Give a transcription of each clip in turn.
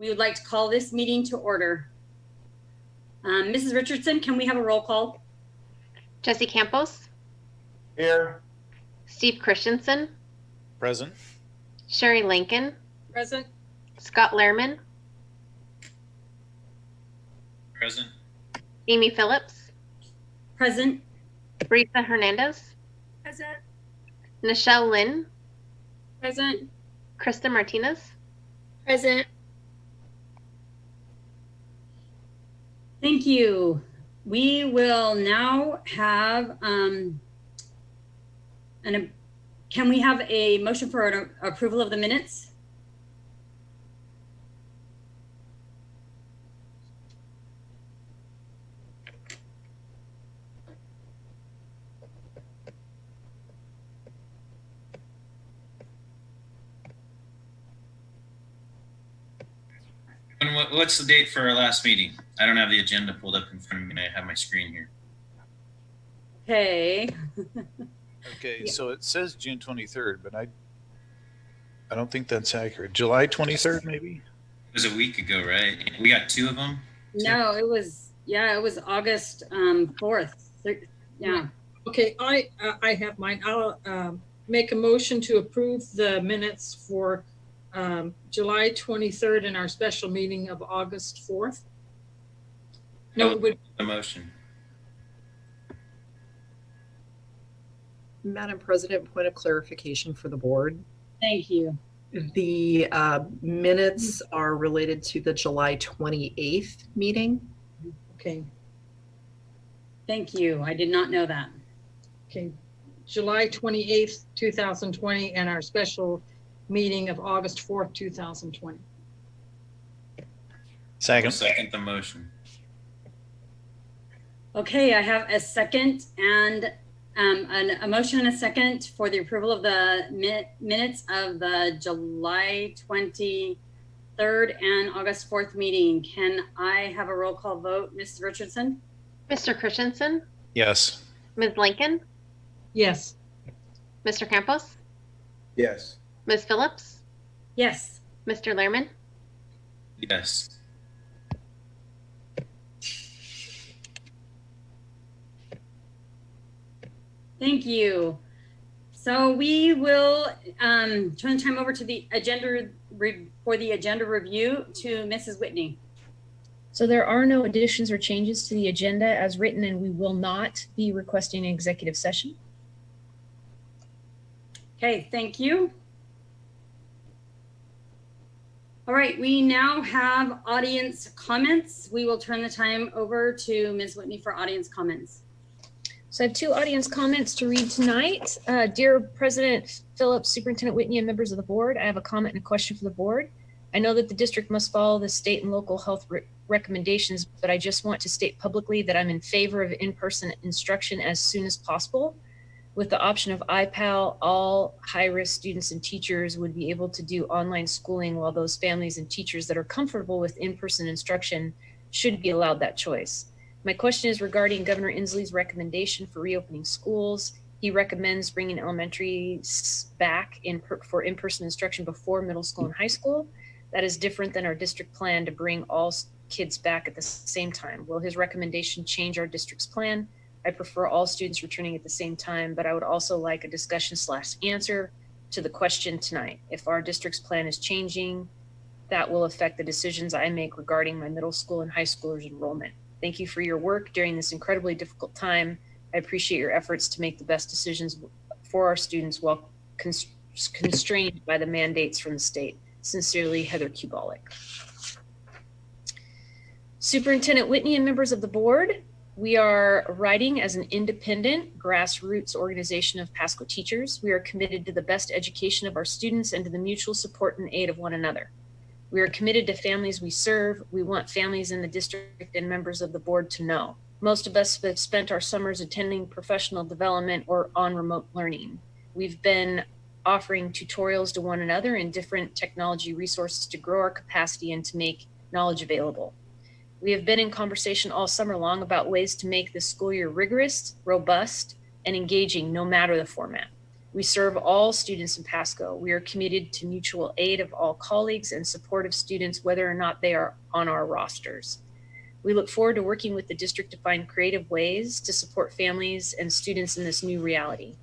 We would like to call this meeting to order. Mrs. Richardson, can we have a roll call? Jesse Campos. Here. Steve Christensen. Present. Sherry Lincoln. Present. Scott Lehrman. Present. Amy Phillips. Present. Brisa Hernandez. Present. Nichelle Lynn. Present. Krista Martinez. Present. Thank you. We will now have, can we have a motion for an approval of the minutes? And what's the date for our last meeting? I don't have the agenda pulled up in front of me. I have my screen here. Okay. Okay, Yeah. so it says June 23rd, but I don't think that's accurate. July 23rd, maybe? It was a week ago, right? We got two of them. No, it was August 4th. Yeah. Okay, I have mine. I'll make a motion to approve the minutes for July 23rd and our special meeting of August 4th. No, it would. The motion. Madam President, point of clarification for the board. Thank you. The minutes are related to the July 28th meeting. Okay, Thank you. I did not know that. okay. July 28th, 2020, and our special meeting of August 4th, 2020. Second. Second the motion. Okay, I have a second and a motion and a second for the approval of the minutes of the July 23rd and August 4th meeting. Can I have a roll call vote? Mrs. Richardson? Mr. Christensen. Yes. Ms. Lincoln. Yes. Mr. Campos. Yes. Ms. Phillips. Yes. Mr. Lehrman. Yes. Thank you. So we will turn the time over to the agenda for the agenda review to Mrs. Whitney. So there are no additions or changes to the agenda as written, and we will not be requesting an executive session. Okay, thank you. All right, we now have audience comments. We will turn the time over to Ms. Whitney for audience comments. So I have two audience comments to read tonight. Dear President Phillips, Superintendent Whitney, and members of the board, I have a comment and a question for the board. I know that the district must follow the state and local health recommendations, but I just want to state publicly that I'm in favor of in-person instruction as soon as possible. With the option of iPal, all high-risk students and teachers would be able to do online schooling, while those families and teachers that are comfortable with in-person instruction should be allowed that choice. My question is regarding Governor Inslee's recommendation for reopening schools. He recommends bringing elementary back for in-person instruction before middle school and high school. That is different than our district plan to bring all kids back at the same time. Will his recommendation change our district's plan? I prefer all students returning at the same time, but I would also like a discussion/answer to the question tonight. If our district's plan is changing, that will affect the decisions I make regarding my middle school and high schoolers enrollment. Thank you for your work during this incredibly difficult time. I appreciate your efforts to make the best decisions for our students while constrained by the mandates from the state. Sincerely, Heather Kubalik. Superintendent Whitney and members of the board, we are writing as an independent grassroots organization of Pasco teachers. We are committed to the best education of our students and to the mutual support and aid of one another. We are committed to families we serve. We want families in the district and members of the board to know. Most of us have spent our summers attending professional development or on remote learning. We've been offering tutorials to one another and different technology resources to grow our capacity and to make knowledge available. We have been in conversation all summer long about ways to make this school year rigorous, robust, and engaging no matter the format. We serve all students in Pasco. We are committed to mutual aid of all colleagues and support of students, whether or not they are on our rosters. We look forward to working with the district to find creative ways to support families and students in this new reality.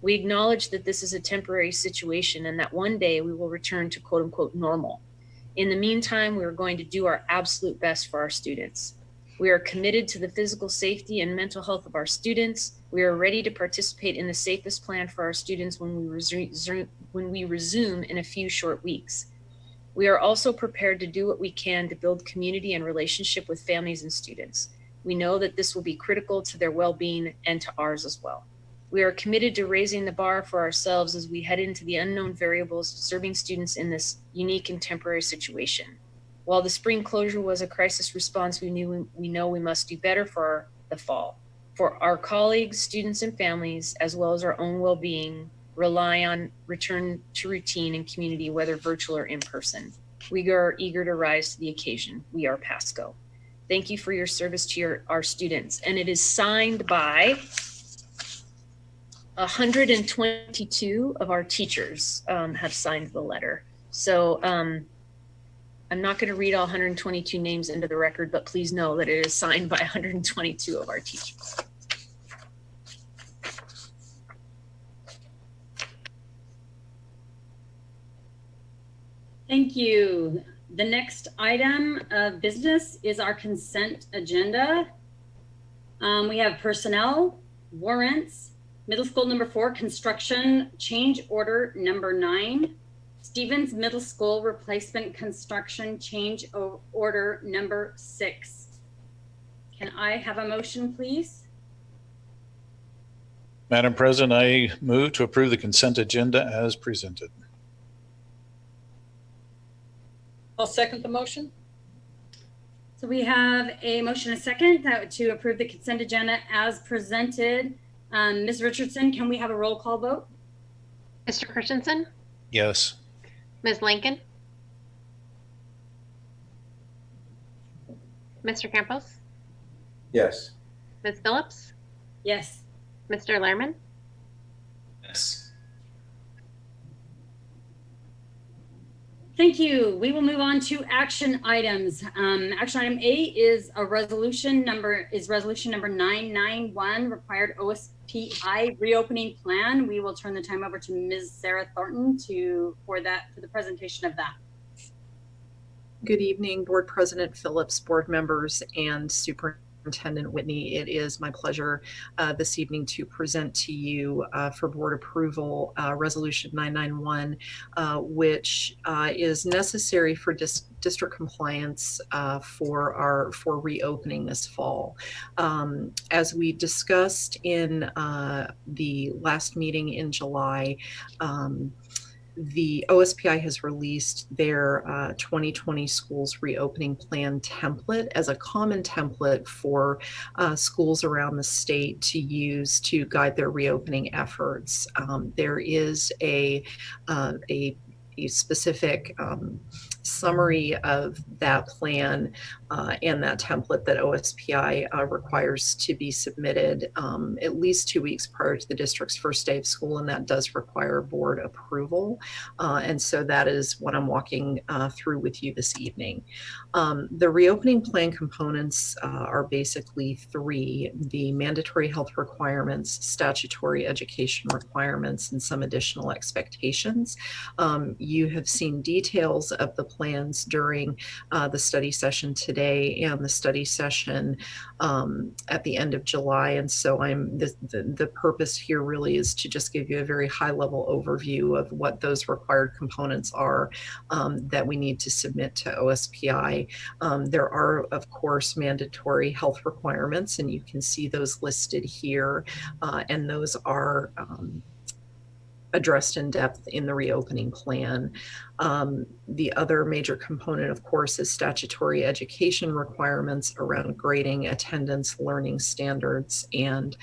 We acknowledge that this is a temporary situation and that one day we will return to quote unquote normal. In the meantime, we are going to do our absolute best for our students. We are committed to the physical safety and mental health of our students. We are ready to participate in the safest plan for our students when we resume in a few short weeks. We are also prepared to do what we can to build community and relationship with families and students. We know that this will be critical to their well-being and to ours as well. We are committed to raising the bar for ourselves as we head into the unknown variables serving students in this unique and temporary situation. While the spring closure was a crisis response, we know we must do better for the fall. For our colleagues, students, and families, as well as our own well-being, rely on return to routine and community, whether virtual or in person. We are eager to rise to the occasion. We are Pasco. Thank you for your service to our students. And it is signed by 122 of our teachers have signed the letter. So I'm not going to read all 122 names into the record, but please know that it is signed by 122 of our teachers. Thank you. The next item of business is our consent agenda. We have personnel, warrants, middle school number 4, construction change order number 9, Stevens Middle School replacement construction change order number 6. Can I have a motion, please? Madam President, I move to approve the consent agenda as presented. I'll second the motion. So we have a motion and a second to approve the consent agenda as presented. Ms. Richardson, can we have a roll call vote? Mr. Christensen, Yes. Ms. Lincoln, Mr. Campos, Yes. Ms. Phillips, Yes. Mr. Lehrman, Yes. Thank you. We will move on to action items. Action item A is resolution number 991, required OSPI reopening plan. We will turn the time over to Ms. Sarah Thornton for the presentation of that. Good evening, Board President Phillips, board members, and Superintendent Whitney. It is my pleasure this evening to present to you for board approval Resolution 991, which is necessary for district compliance for reopening this fall. As we discussed in the last meeting in July, the OSPI has released their 2020 schools reopening plan template as a common template for schools around the state to use to guide their reopening efforts. There is a specific summary of that plan and that template that OSPI requires to be submitted at least 2 weeks prior to the district's first day of school, and that does require board approval. And so that is what I'm walking through with you this evening. The reopening plan components are basically 3: the mandatory health requirements, statutory education requirements, and some additional expectations. You have seen details of the plans during the study session today and the study session at the end of July. And so the purpose here really is to just give you a very high level overview of what those required components are that we need to submit to OSPI. There are, of course, mandatory health requirements, and you can see those listed here, and those are addressed in depth in the reopening plan. The other major component, of course, is statutory education requirements around grading, attendance, learning standards, and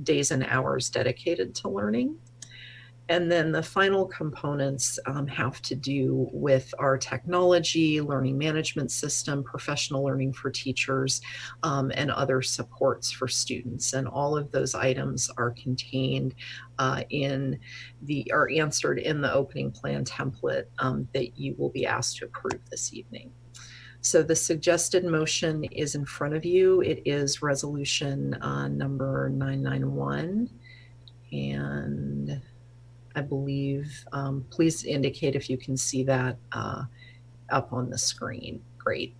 days and hours dedicated to learning. And then the final components have to do with our technology, learning management system, professional learning for teachers, and other supports for students. And all of those items are contained are answered in the opening plan template that you will be asked to approve this evening. So the suggested motion is in front of you. It is resolution number 991. And I believe, please indicate if you can see that up on the screen. Great.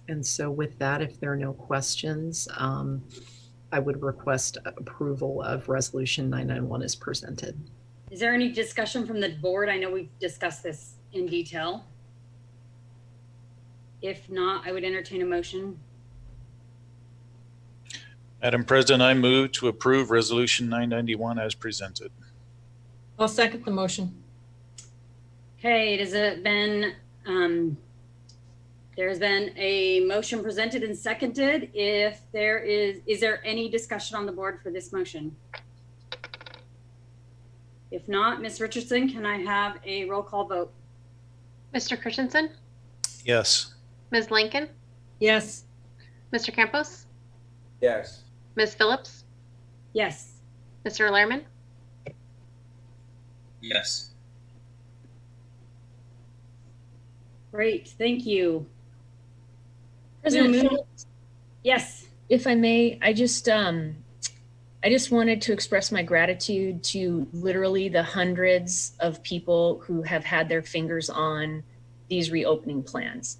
And so with that, if there are no questions, I would request approval of resolution 991 as presented. Is there any discussion from the board? I know we've discussed this in detail. If not, I would entertain a motion. Madam President, I move to approve resolution 991 as presented. I'll second the motion. Okay, there's been a motion presented and seconded. Is there any discussion on the board for this motion? If not, Ms. Richardson, can I have a roll call vote? Mr. Christensen, Yes. Ms. Lincoln, Yes. Mr. Campos, Yes. Ms. Phillips, Yes. Mr. Lehrman, Yes. Great, thank you. President We'll move- Phillips, Yes. if I may, I just wanted to express my gratitude to literally the hundreds of people who have had their fingers on these reopening plans.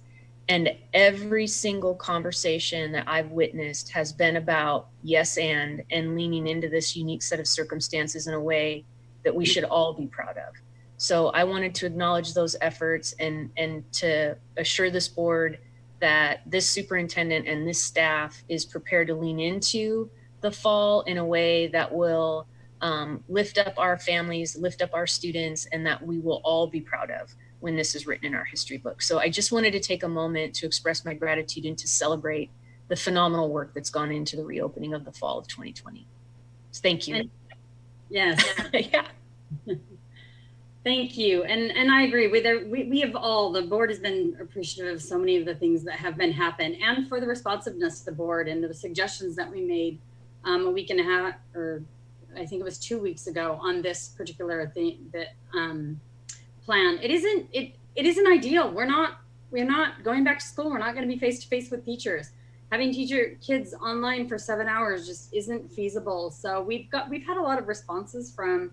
And every single conversation that I've witnessed has been about yes and leaning into this unique set of circumstances in a way that we should all be proud of. So I wanted to acknowledge those efforts and to assure this board that this superintendent and this staff is prepared to lean into the fall in a way that will lift up our families, lift up our students, and that we will all be proud of when this is written in our history book. So I just wanted to take a moment to express my gratitude and to celebrate the phenomenal work that's gone into the reopening of the fall of 2020. So thank you. Yes. Yeah. Thank you. And I agree with we have all, the board has been appreciative of so many of the things that have been happened and for the responsiveness of the board and the suggestions that we made a week and a half, or I think it was 2 weeks ago on this particular thing that plan. It isn't ideal. We're not going back to school. We're not going to be face to face with teachers. Having kids online for 7 hours just isn't feasible. So we've had a lot of responses from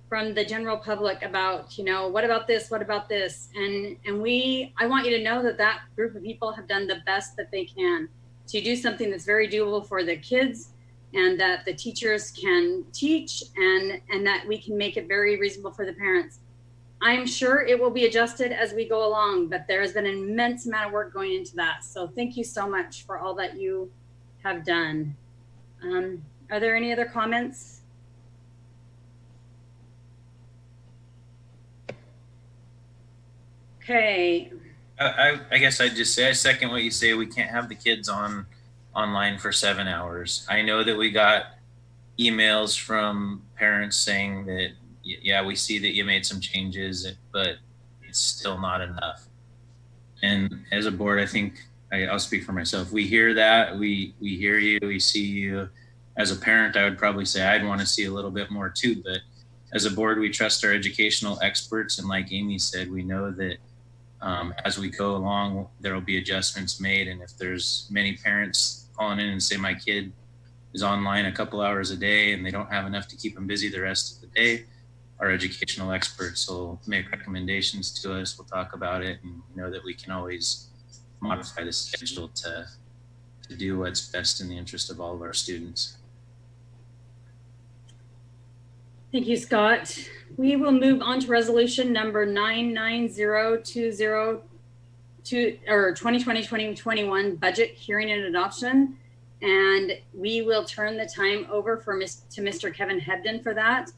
the general public about, what about this? What about this? And I want you to know that group of people have done the best that they can to do something that's very doable for the kids and that the teachers can teach and that we can make it very reasonable for the parents. I'm sure it will be adjusted as we go along, but there has been an immense amount of work going into that. So thank you so much for all that you have done. Are there any other comments? Okay. I guess I'd just say I second what you say. We can't have the kids online for 7 hours. I know that we got emails from parents saying that, yeah, we see that you made some changes, but it's still not enough. And as a board, I think I'll speak for myself. We hear that, we hear you, we see you. As a parent, I would probably say I'd want to see a little bit more too, but as a board, we trust our educational experts. And like Amy said, we know that as we go along, there will be adjustments made. And if there's many parents calling in and say my kid is online a couple hours a day and they don't have enough to keep them busy the rest of the day, our educational experts will make recommendations to us. We'll talk about it and know that we can always modify the schedule to do what's best in the interest of all of our students. Thank you, Scott. We will move on to resolution number 99020 or 2020-2021 budget hearing and adoption. And we will turn the time over to Mr. Kevin Hebden for that.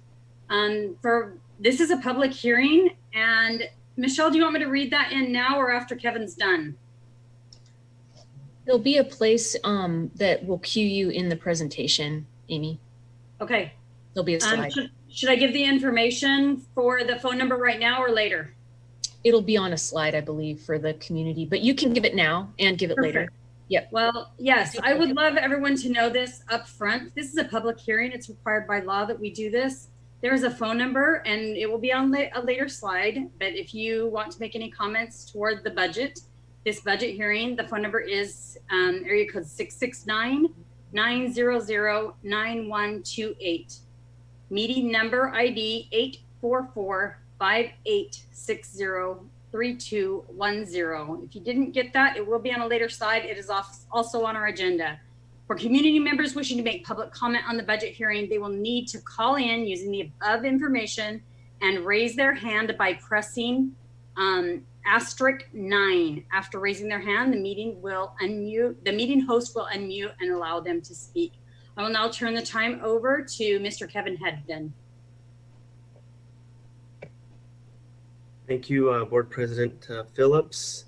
For this is a public hearing, and Michelle, do you want me to read that in now or after Kevin's done? There'll be a place that will cue you in the presentation, Amy. Okay. There'll be a slide. Should I give the information for the phone number right now or later? It'll be on a slide, I believe, for the community, but you can give it now and give it later. Perfect. Yep. Well, yes, I would love everyone to know this up front. This is a public hearing. It's required by law that we do this. There is a phone number and it will be on a later slide. But if you want to make any comments toward the budget, this budget hearing, the phone number is area code 669-900-9128. Meeting number ID 844-5860-3210. If you didn't get that, it will be on a later slide. It is also on our agenda. For community members wishing to make public comment on the budget hearing, they will need to call in using the above information and raise their hand by pressing *9. After raising their hand, the meeting will unmute. The meeting host will unmute and allow them to speak. I will now turn the time over to Mr. Kevin Hedden. Thank you, Board President Phillips,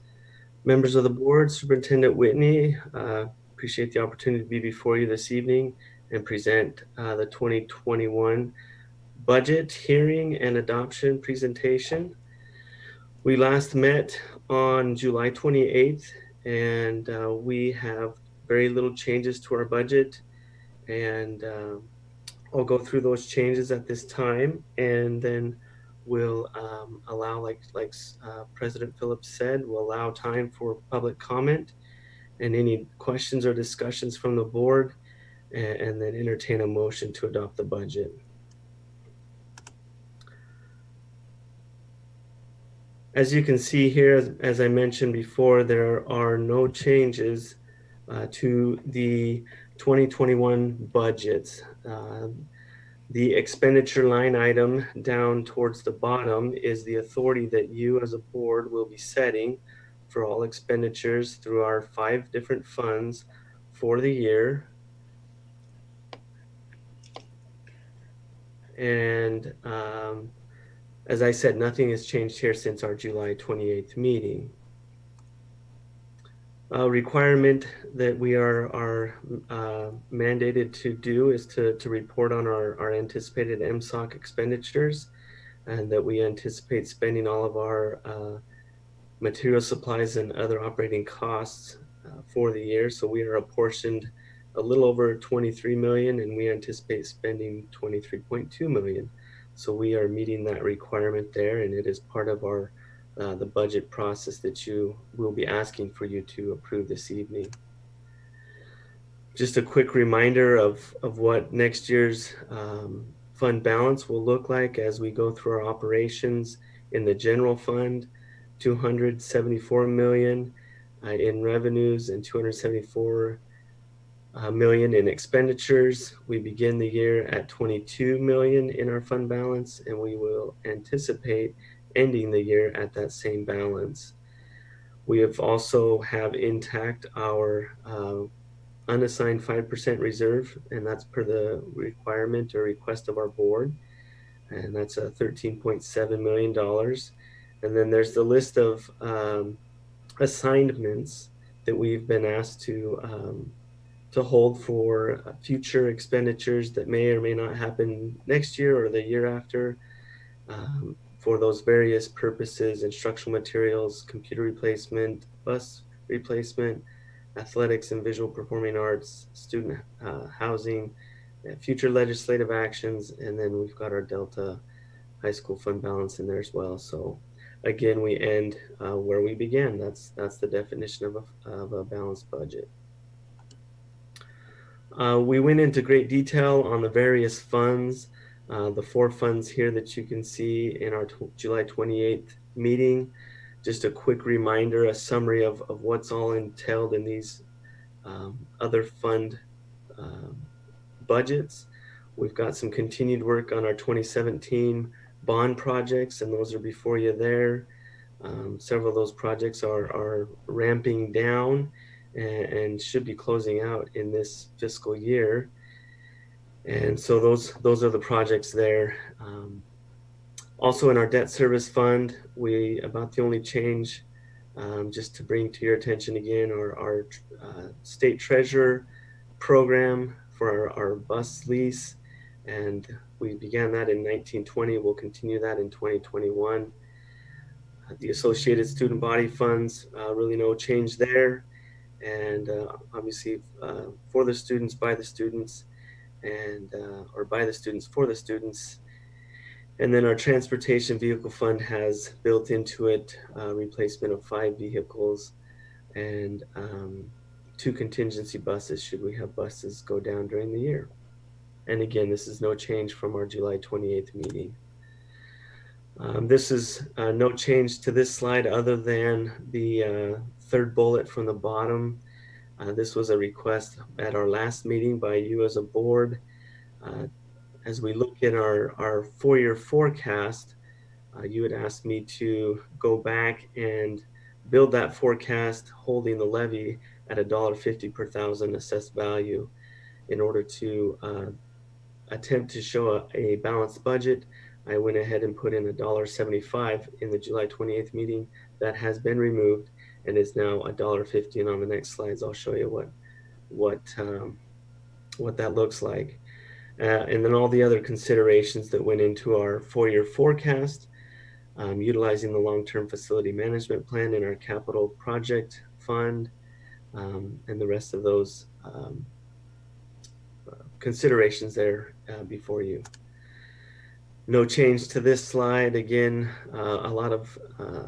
members of the board, Superintendent Whitney. Appreciate the opportunity to be before you this evening and present the 2021 budget hearing and adoption presentation. We last met on July 28th, and we have very little changes to our budget. And I'll go through those changes at this time, and then we'll allow, like President Phillips said, we'll allow time for public comment and any questions or discussions from the board, and then entertain a motion to adopt the budget. As you can see here, as I mentioned before, there are no changes to the 2021 budgets. The expenditure line item down towards the bottom is the authority that you as a board will be setting for all expenditures through our 5 different funds for the year. And as I said, nothing has changed here since our July 28th meeting. A requirement that we are mandated to do is to report on our anticipated MSOC expenditures, and that we anticipate spending all of our material supplies and other operating costs for the year. So we are apportioned a little over 23 million, and we anticipate spending 23.2 million. So we are meeting that requirement there, and it is part of our the budget process that you will be asking for you to approve this evening. Just a quick reminder of what next year's fund balance will look like as we go through our operations. In the general fund, 274 million in revenues and 274 million in expenditures. We begin the year at 22 million in our fund balance, and we will anticipate ending the year at that same balance. We have also have intact our unassigned 5% reserve, and that's per the requirement or request of our board, and that's $13.7 million. And then there's the list of assignments that we've been asked to hold for future expenditures that may or may not happen next year or the year after. For those various purposes: instructional materials, computer replacement, bus replacement, athletics and visual performing arts, student housing, future legislative actions, and then we've got our Delta High School fund balance in there as well. So again, we end where we began. That's the definition of a balanced budget. We went into great detail on the various funds. The 4 funds here that you can see in our July 28th meeting. Just a quick reminder, a summary of what's all entailed in these other fund budgets. We've got some continued work on our 2017 bond projects, and those are before you there. Several of those projects are ramping down and should be closing out in this fiscal year. And so those are the projects there. Also in our debt service fund, about the only change, just to bring to your attention again, our state treasurer program for our bus lease. And we began that in 1920. We'll continue that in 2021. The associated student body funds, really no change there. And obviously for the students, by the students, and or by the students, for the students. And then our transportation vehicle fund has built into it replacement of 5 vehicles and 2 contingency buses should we have buses go down during the year. And again, this is no change from our July 28th meeting. This is no change to this slide other than the third bullet from the bottom. This was a request at our last meeting by you as a board. As we look at our 4-year forecast, you had asked me to go back and build that forecast holding the levy at $1.50 per thousand assessed value in order to attempt to show a balanced budget. I went ahead and put in $1.75 in the July 28th meeting. That has been removed and is now $1.50. And on the next slides, I'll show you what that looks like. And then all the other considerations that went into our 4-year forecast, utilizing the long-term facility management plan in our capital project fund, and the rest of those considerations there before you. No change to this slide. Again, a lot of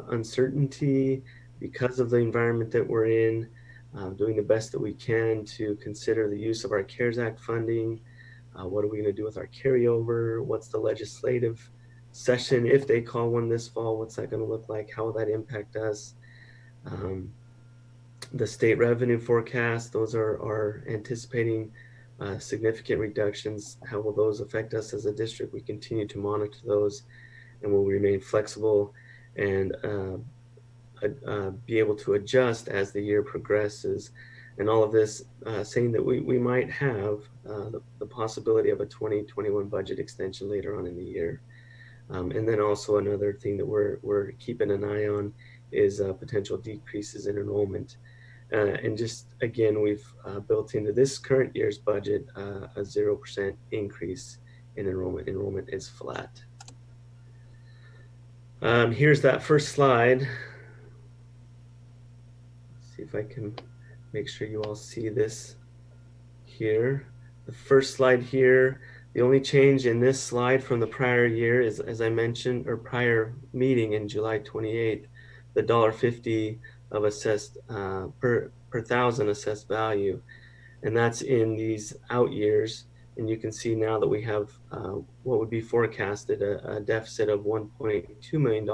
uncertainty because of the environment that we're in, doing the best that we can to consider the use of our CARES Act funding. What are we going to do with our carryover? What's the legislative session, if they call one this fall? What's that going to look like? How will that impact us? The state revenue forecast, those are anticipating significant reductions. How will those affect us as a district? We continue to monitor those and will remain flexible and be able to adjust as the year progresses. And all of this saying that we might have the possibility of a 2021 budget extension later on in the year. And then also another thing that we're keeping an eye on is potential decreases in enrollment. And just again, we've built into this current year's budget a 0% increase in enrollment. Enrollment is flat. Here's that first slide. Let's see if I can make sure you all see this here. The first slide here, the only change in this slide from the prior year is, as I mentioned, or prior meeting in July 28th, the $1.50 of assessed per thousand assessed value. And that's in these out years. And you can see now that we have what would be forecasted a deficit of $1.2 million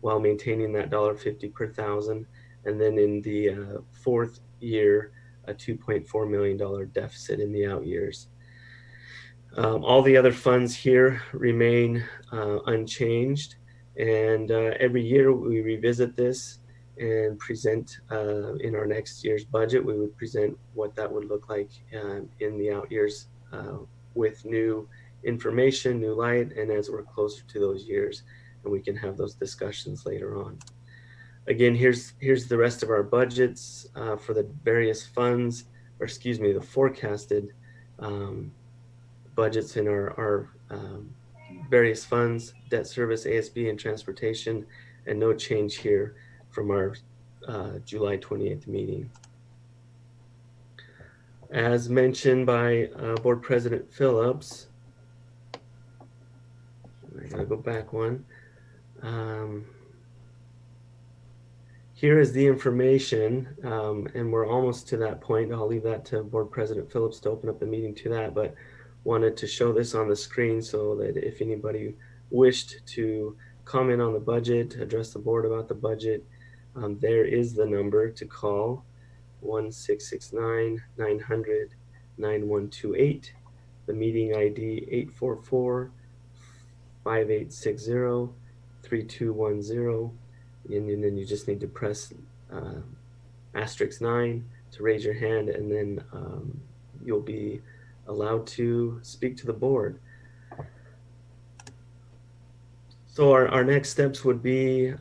while maintaining that $1.50 per thousand. And then in the fourth year, a $2.4 million deficit in the out years. All the other funds here remain unchanged. And every year we revisit this and present in our next year's budget. We would present what that would look like in the out years with new information, new light, and as we're closer to those years, and we can have those discussions later on. Again, here's the rest of our budgets for the various funds, or excuse me, the forecasted budgets in our various funds, debt service, ASB, and transportation, and no change here from our July 28th meeting. As mentioned by Board President Phillips, I gotta go back one. Here is the information, and we're almost to that point. I'll leave that to Board President Phillips to open up the meeting to that, but wanted to show this on the screen so that if anybody wished to comment on the budget, address the board about the budget, there is the number to call, 1-669-900-9128, the meeting ID 844-5860-3210, and then you just need to press *9 to raise your hand, and then you'll be allowed to speak to the board. So our next steps would be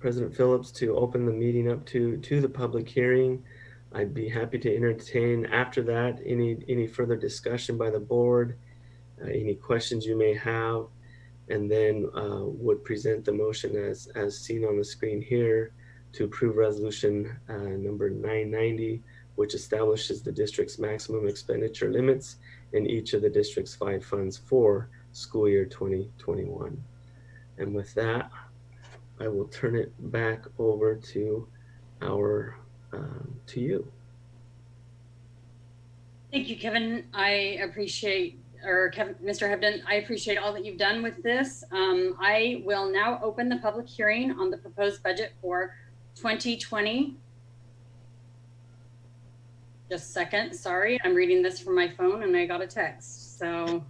President Phillips to open the meeting up to the public hearing. I'd be happy to entertain after that any further discussion by the board, any questions you may have, and then would present the motion as seen on the screen here to approve resolution number 990, which establishes the district's maximum expenditure limits in each of the district's 5 funds for school year 2021. And with that, I will turn it back over to to you. Thank you, Kevin. I appreciate, or Kevin, Mr. Hebden, I appreciate all that you've done with this. I will now open the public hearing on the proposed budget for 2020. Just a second, sorry, I'm reading this from my phone and I got a text, so.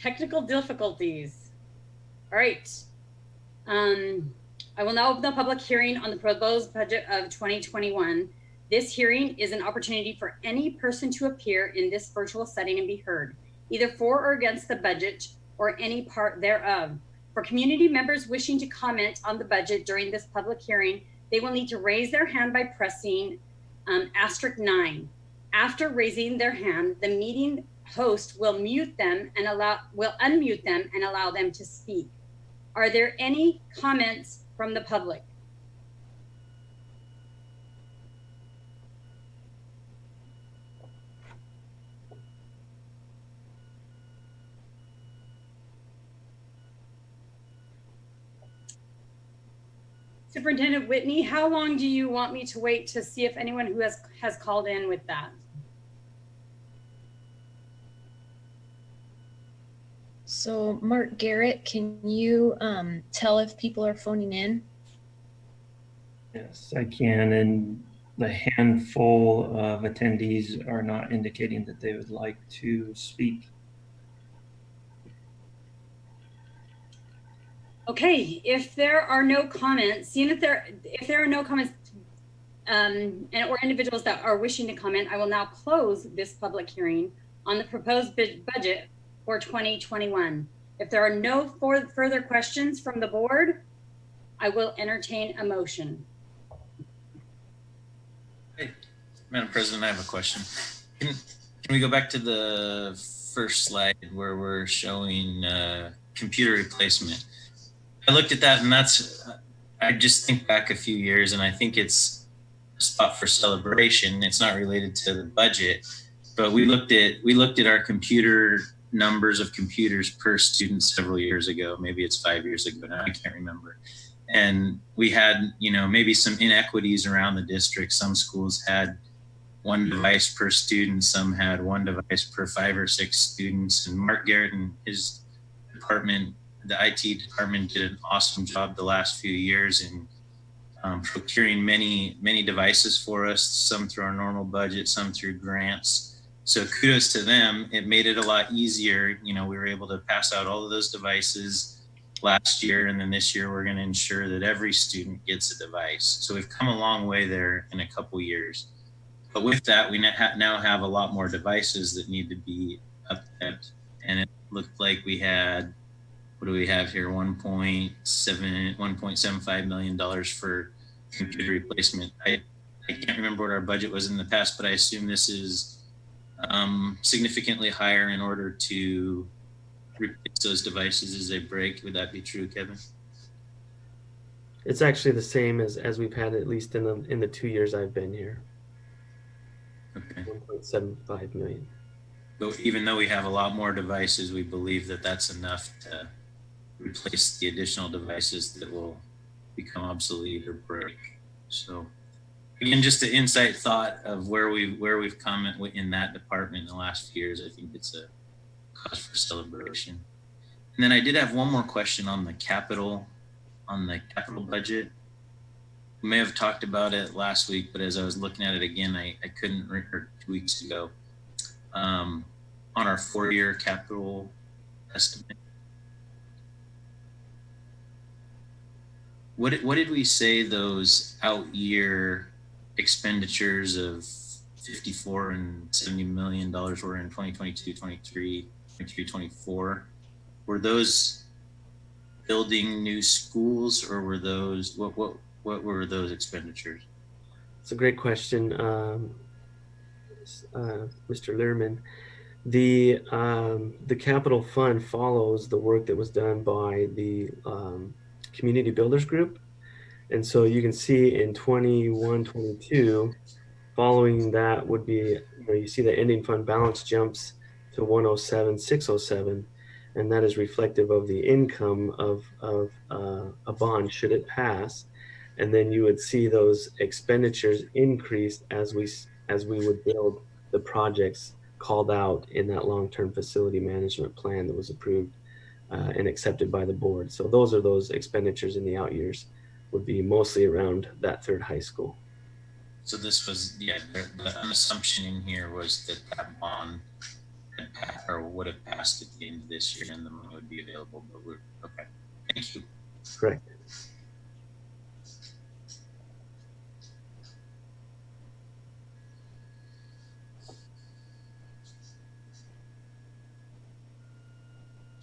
Technical difficulties. All right. I will now open the public hearing on the proposed budget of 2021. This hearing is an opportunity for any person to appear in this virtual setting and be heard, either for or against the budget or any part thereof. For community members wishing to comment on the budget during this public hearing, they will need to raise their hand by pressing *9. After raising their hand, the meeting host will unmute them and allow them to speak. Are there any comments from the public? Superintendent Whitney, how long do you want me to wait to see if anyone who has called in with that? So Mark Garrett, can you tell if people are phoning in? Yes, I can. And the handful of attendees are not indicating that they would like to speak. Okay, if there are no comments, seeing if there are no comments or individuals that are wishing to comment, I will now close this public hearing on the proposed budget for 2021. If there are no further questions from the board, I will entertain a motion. Hey, Madam President, I have a question. Can we go back to the first slide where we're showing computer replacement? I looked at that and I just think back a few years and I think it's a spot for celebration. It's not related to the budget, but we looked at our computer numbers of computers per student several years ago. Maybe it's 5 years ago now, I can't remember. And we had, maybe some inequities around the district. Some schools had 1 device per student, some had 1 device per 5 or 6 students. And Mark Garrett and his department, the IT department, did an awesome job the last few years in procuring many devices for us, some through our normal budget, some through grants. So kudos to them. It made it a lot easier. We were able to pass out all of those devices last year, and then this year we're going to ensure that every student gets a device. So we've come a long way there in a couple years. But with that, we now have a lot more devices that need to be upkept. And it looked like we had, what do we have here? $1.75 million for computer replacement. I can't remember what our budget was in the past, but I assume this is significantly higher in order to replace those devices as they break. Would that be true, Kevin? It's actually the same as we've had at least in the 2 years I've been here. Okay. 1.75 million. But even though we have a lot more devices, we believe that that's enough to replace the additional devices that will become obsolete or break. So again, just an insight thought of where we've come in that department in the last few years. I think it's a cause for celebration. And then I did have one more question on the capital budget. We may have talked about it last week, but as I was looking at it again, I couldn't remember 2 weeks ago on our 4-year capital estimate. What did we say those out year expenditures of $54 and $70 million were in 2022, 23, 24? Were those building new schools, or were those what were those expenditures? It's a great question, Mr. Lehrman. The capital fund follows the work that was done by the community builders group. And so you can see in 21, 22, following that would be, you see the ending fund balance jumps to 107,607, and that is reflective of the income of a bond should it pass. And then you would see those expenditures increase as we would build the projects called out in that long-term facility management plan that was approved and accepted by the board. So those expenditures in the out years would be mostly around that third high school. So this was, yeah, the assumption in here was that that bond would have passed at the end of this year and the money would be available, but we're okay. Thank you. Correct.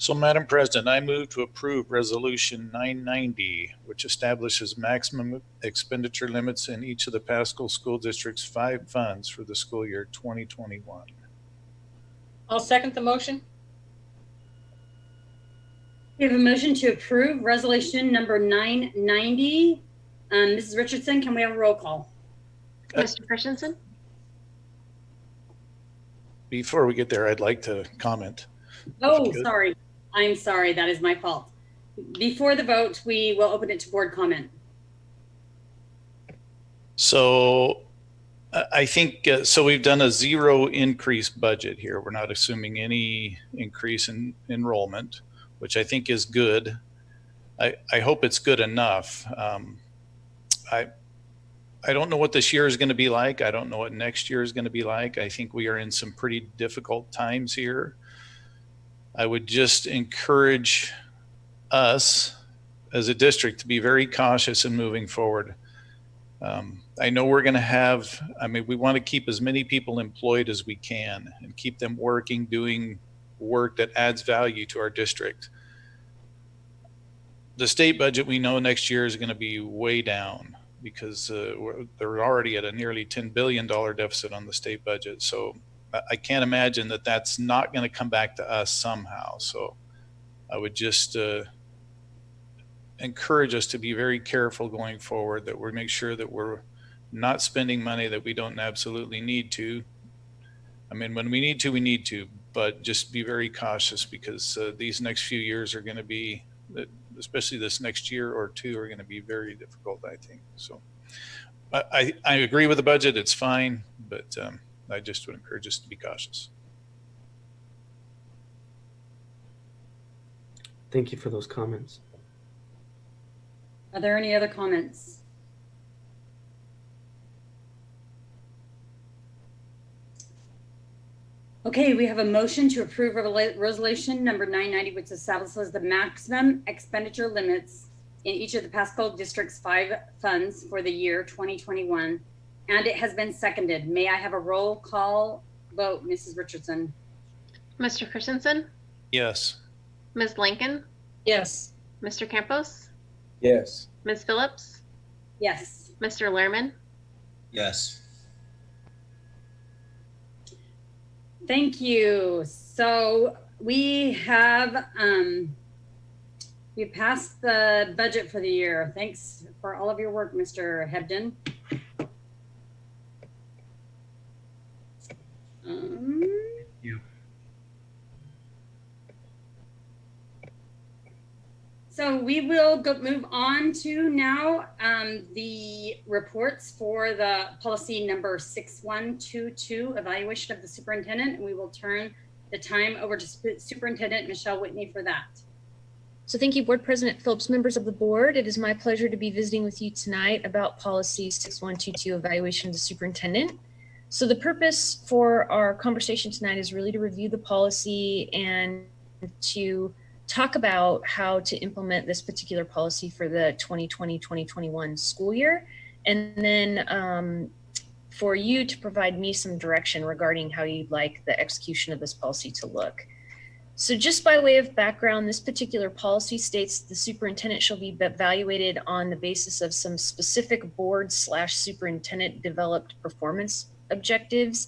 So, Madam President, I move to approve Resolution 990, which establishes maximum expenditure limits in each of the Pasco School District's 5 funds for the school year 2021. I'll second the motion. We have a motion to approve resolution number 990. Mrs. Richardson, can we have a roll call? Mr. Christensen? Before we get there, I'd like to comment. Oh, sorry. I'm sorry. That is my fault. Before the vote, we will open it to board comment. So I think, so we've done a 0 increase budget here. We're not assuming any increase in enrollment, which I think is good. I hope it's good enough. I don't know what this year is going to be like. I don't know what next year is going to be like. I think we are in some pretty difficult times here. I would just encourage us as a district to be very cautious in moving forward. I know we're going to have, we want to keep as many people employed as we can and keep them working, doing work that adds value to our district. The state budget we know next year is going to be way down because they're already at a nearly $10 billion deficit on the state budget. So I can't imagine that that's not going to come back to us somehow. So I would just encourage us to be very careful going forward, that we make sure that we're not spending money that we don't absolutely need to. When we need to, we need to, but just be very cautious because these next few years are going to be, especially this next year or two, are going to be very difficult, I think. So I agree with the budget. It's fine, but I just would encourage us to be cautious. Thank you for those comments. Are there any other comments? Okay, we have a motion to approve resolution number 990, which establishes the maximum expenditure limits in each of the Pasco District's 5 funds for the year 2021. And it has been seconded. May I have a roll call vote, Mrs. Richardson? Mr. Christensen? Yes. Ms. Lincoln? Yes. Mr. Campos? Yes. Ms. Phillips? Yes. Mr. Lehrman? Yes. Thank you. So we have we passed the budget for the year. Thanks for all of your work, Mr. Hebden. you. So we will move on to now the reports for the policy number 6122, evaluation of the superintendent, and we will turn the time over to Superintendent Michelle Whitney for that. So thank you, Board President Phillips, members of the board. It is my pleasure to be visiting with you tonight about policy 6122, evaluation of the superintendent. So the purpose for our conversation tonight is really to review the policy and to talk about how to implement this particular policy for the 2020-2021 school year. And then for you to provide me some direction regarding how you'd like the execution of this policy to look. So just by way of background, this particular policy states the superintendent shall be evaluated on the basis of some specific board/superintendent developed performance objectives.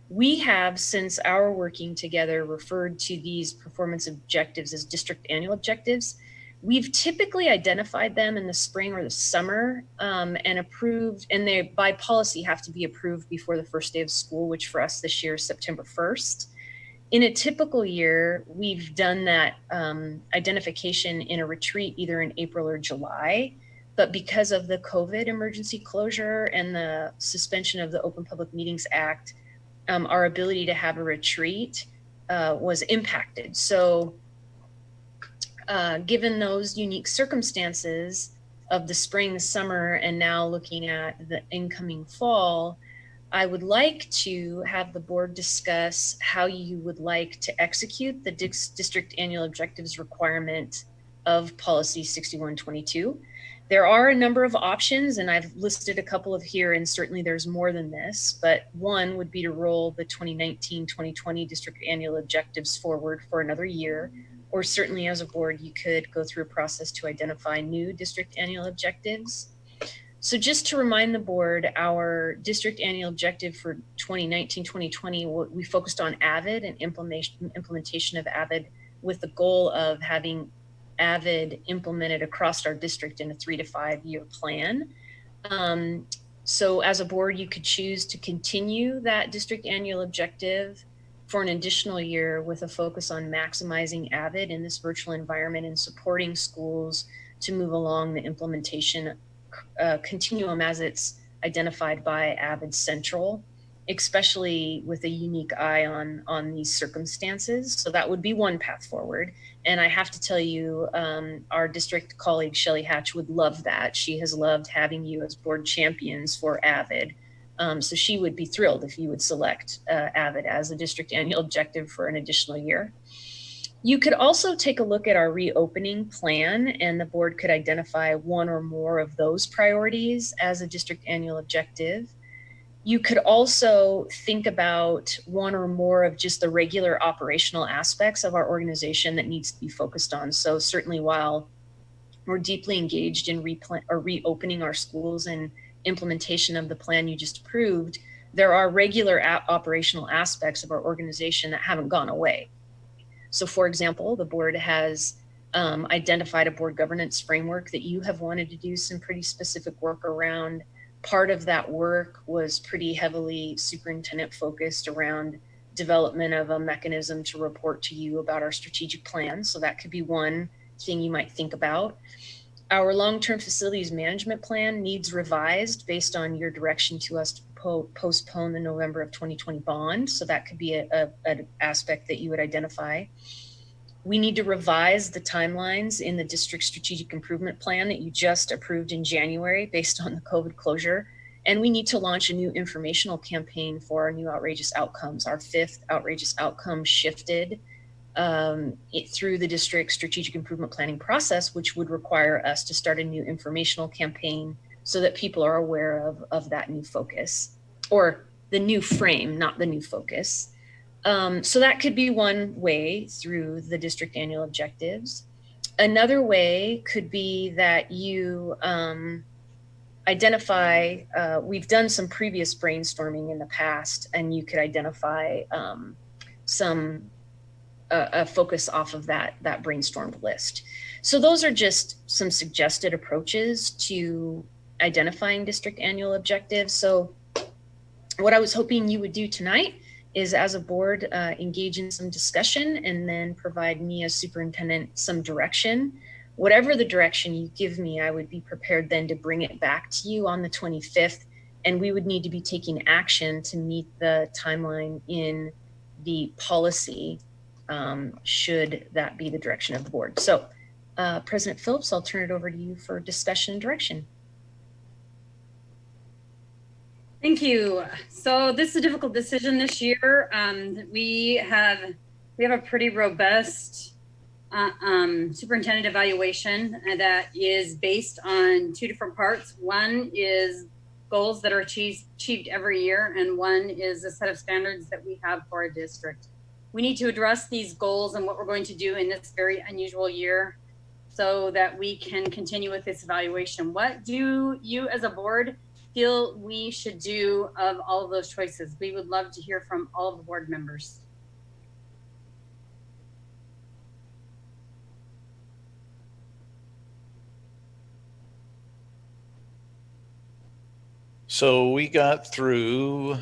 We have, since our working together, referred to these performance objectives as district annual objectives. We've typically identified them in the spring or the summer and approved, and they by policy have to be approved before the first day of school, which for us this year is September 1st. In a typical year, we've done that identification in a retreat either in April or July, but because of the COVID emergency closure and the suspension of the Open Public Meetings Act, our ability to have a retreat was impacted. So given those unique circumstances of the spring, the summer, and now looking at the incoming fall, I would like to have the board discuss how you would like to execute the district annual objectives requirement of policy 6122. There are a number of options, and I've listed a couple of here, and certainly there's more than this, but one would be to roll the 2019-2020 district annual objectives forward for another year, or certainly as a board, you could go through a process to identify new district annual objectives. So just to remind the board, our district annual objective for 2019-2020, we focused on AVID and implementation of AVID with the goal of having AVID implemented across our district in a 3 to 5 year plan. So as a board, you could choose to continue that district annual objective for an additional year with a focus on maximizing AVID in this virtual environment and supporting schools to move along the implementation continuum as it's identified by AVID Central, especially with a unique eye on these circumstances. So that would be one path forward. And I have to tell you, our district colleague, Shelley Hatch, would love that. She has loved having you as board champions for AVID. So she would be thrilled if you would select AVID as a district annual objective for an additional year. You could also take a look at our reopening plan, and the board could identify one or more of those priorities as a district annual objective. You could also think about one or more of just the regular operational aspects of our organization that needs to be focused on. So certainly while we're deeply engaged in reopening our schools and implementation of the plan you just approved, there are regular operational aspects of our organization that haven't gone away. So for example, the board has identified a board governance framework that you have wanted to do some pretty specific work around. Part of that work was pretty heavily superintendent focused around development of a mechanism to report to you about our strategic plan. So that could be one thing you might think about. Our long-term facilities management plan needs revised based on your direction to us to postpone the November of 2020 bond. So that could be an aspect that you would identify. We need to revise the timelines in the district strategic improvement plan that you just approved in January based on the COVID closure. And we need to launch a new informational campaign for our new outrageous outcomes. Our 5th outrageous outcome shifted through the district strategic improvement planning process, which would require us to start a new informational campaign so that people are aware of that new focus, or the new frame, not the new focus. So that could be one way through the district annual objectives. Another way could be that you identify, we've done some previous brainstorming in the past, and you could identify a focus off of that brainstormed list. So those are just some suggested approaches to identifying district annual objectives. So what I was hoping you would do tonight is, as a board, engage in some discussion and then provide me as superintendent some direction. Whatever the direction you give me, I would be prepared then to bring it back to you on the 25th, and we would need to be taking action to meet the timeline in the policy, should that be the direction of the board. So President Phillips, I'll turn it over to you for discussion and direction. Thank you. So this is a difficult decision this year. We have a pretty robust superintendent evaluation that is based on 2 different parts. One is goals that are achieved every year, and one is a set of standards that we have for our district. we need to address these goals and what we're going to do in this very unusual year so that we can continue with this evaluation. What do you as a board feel we should do of all of those choices? We would love to hear from all of the board members. So we got through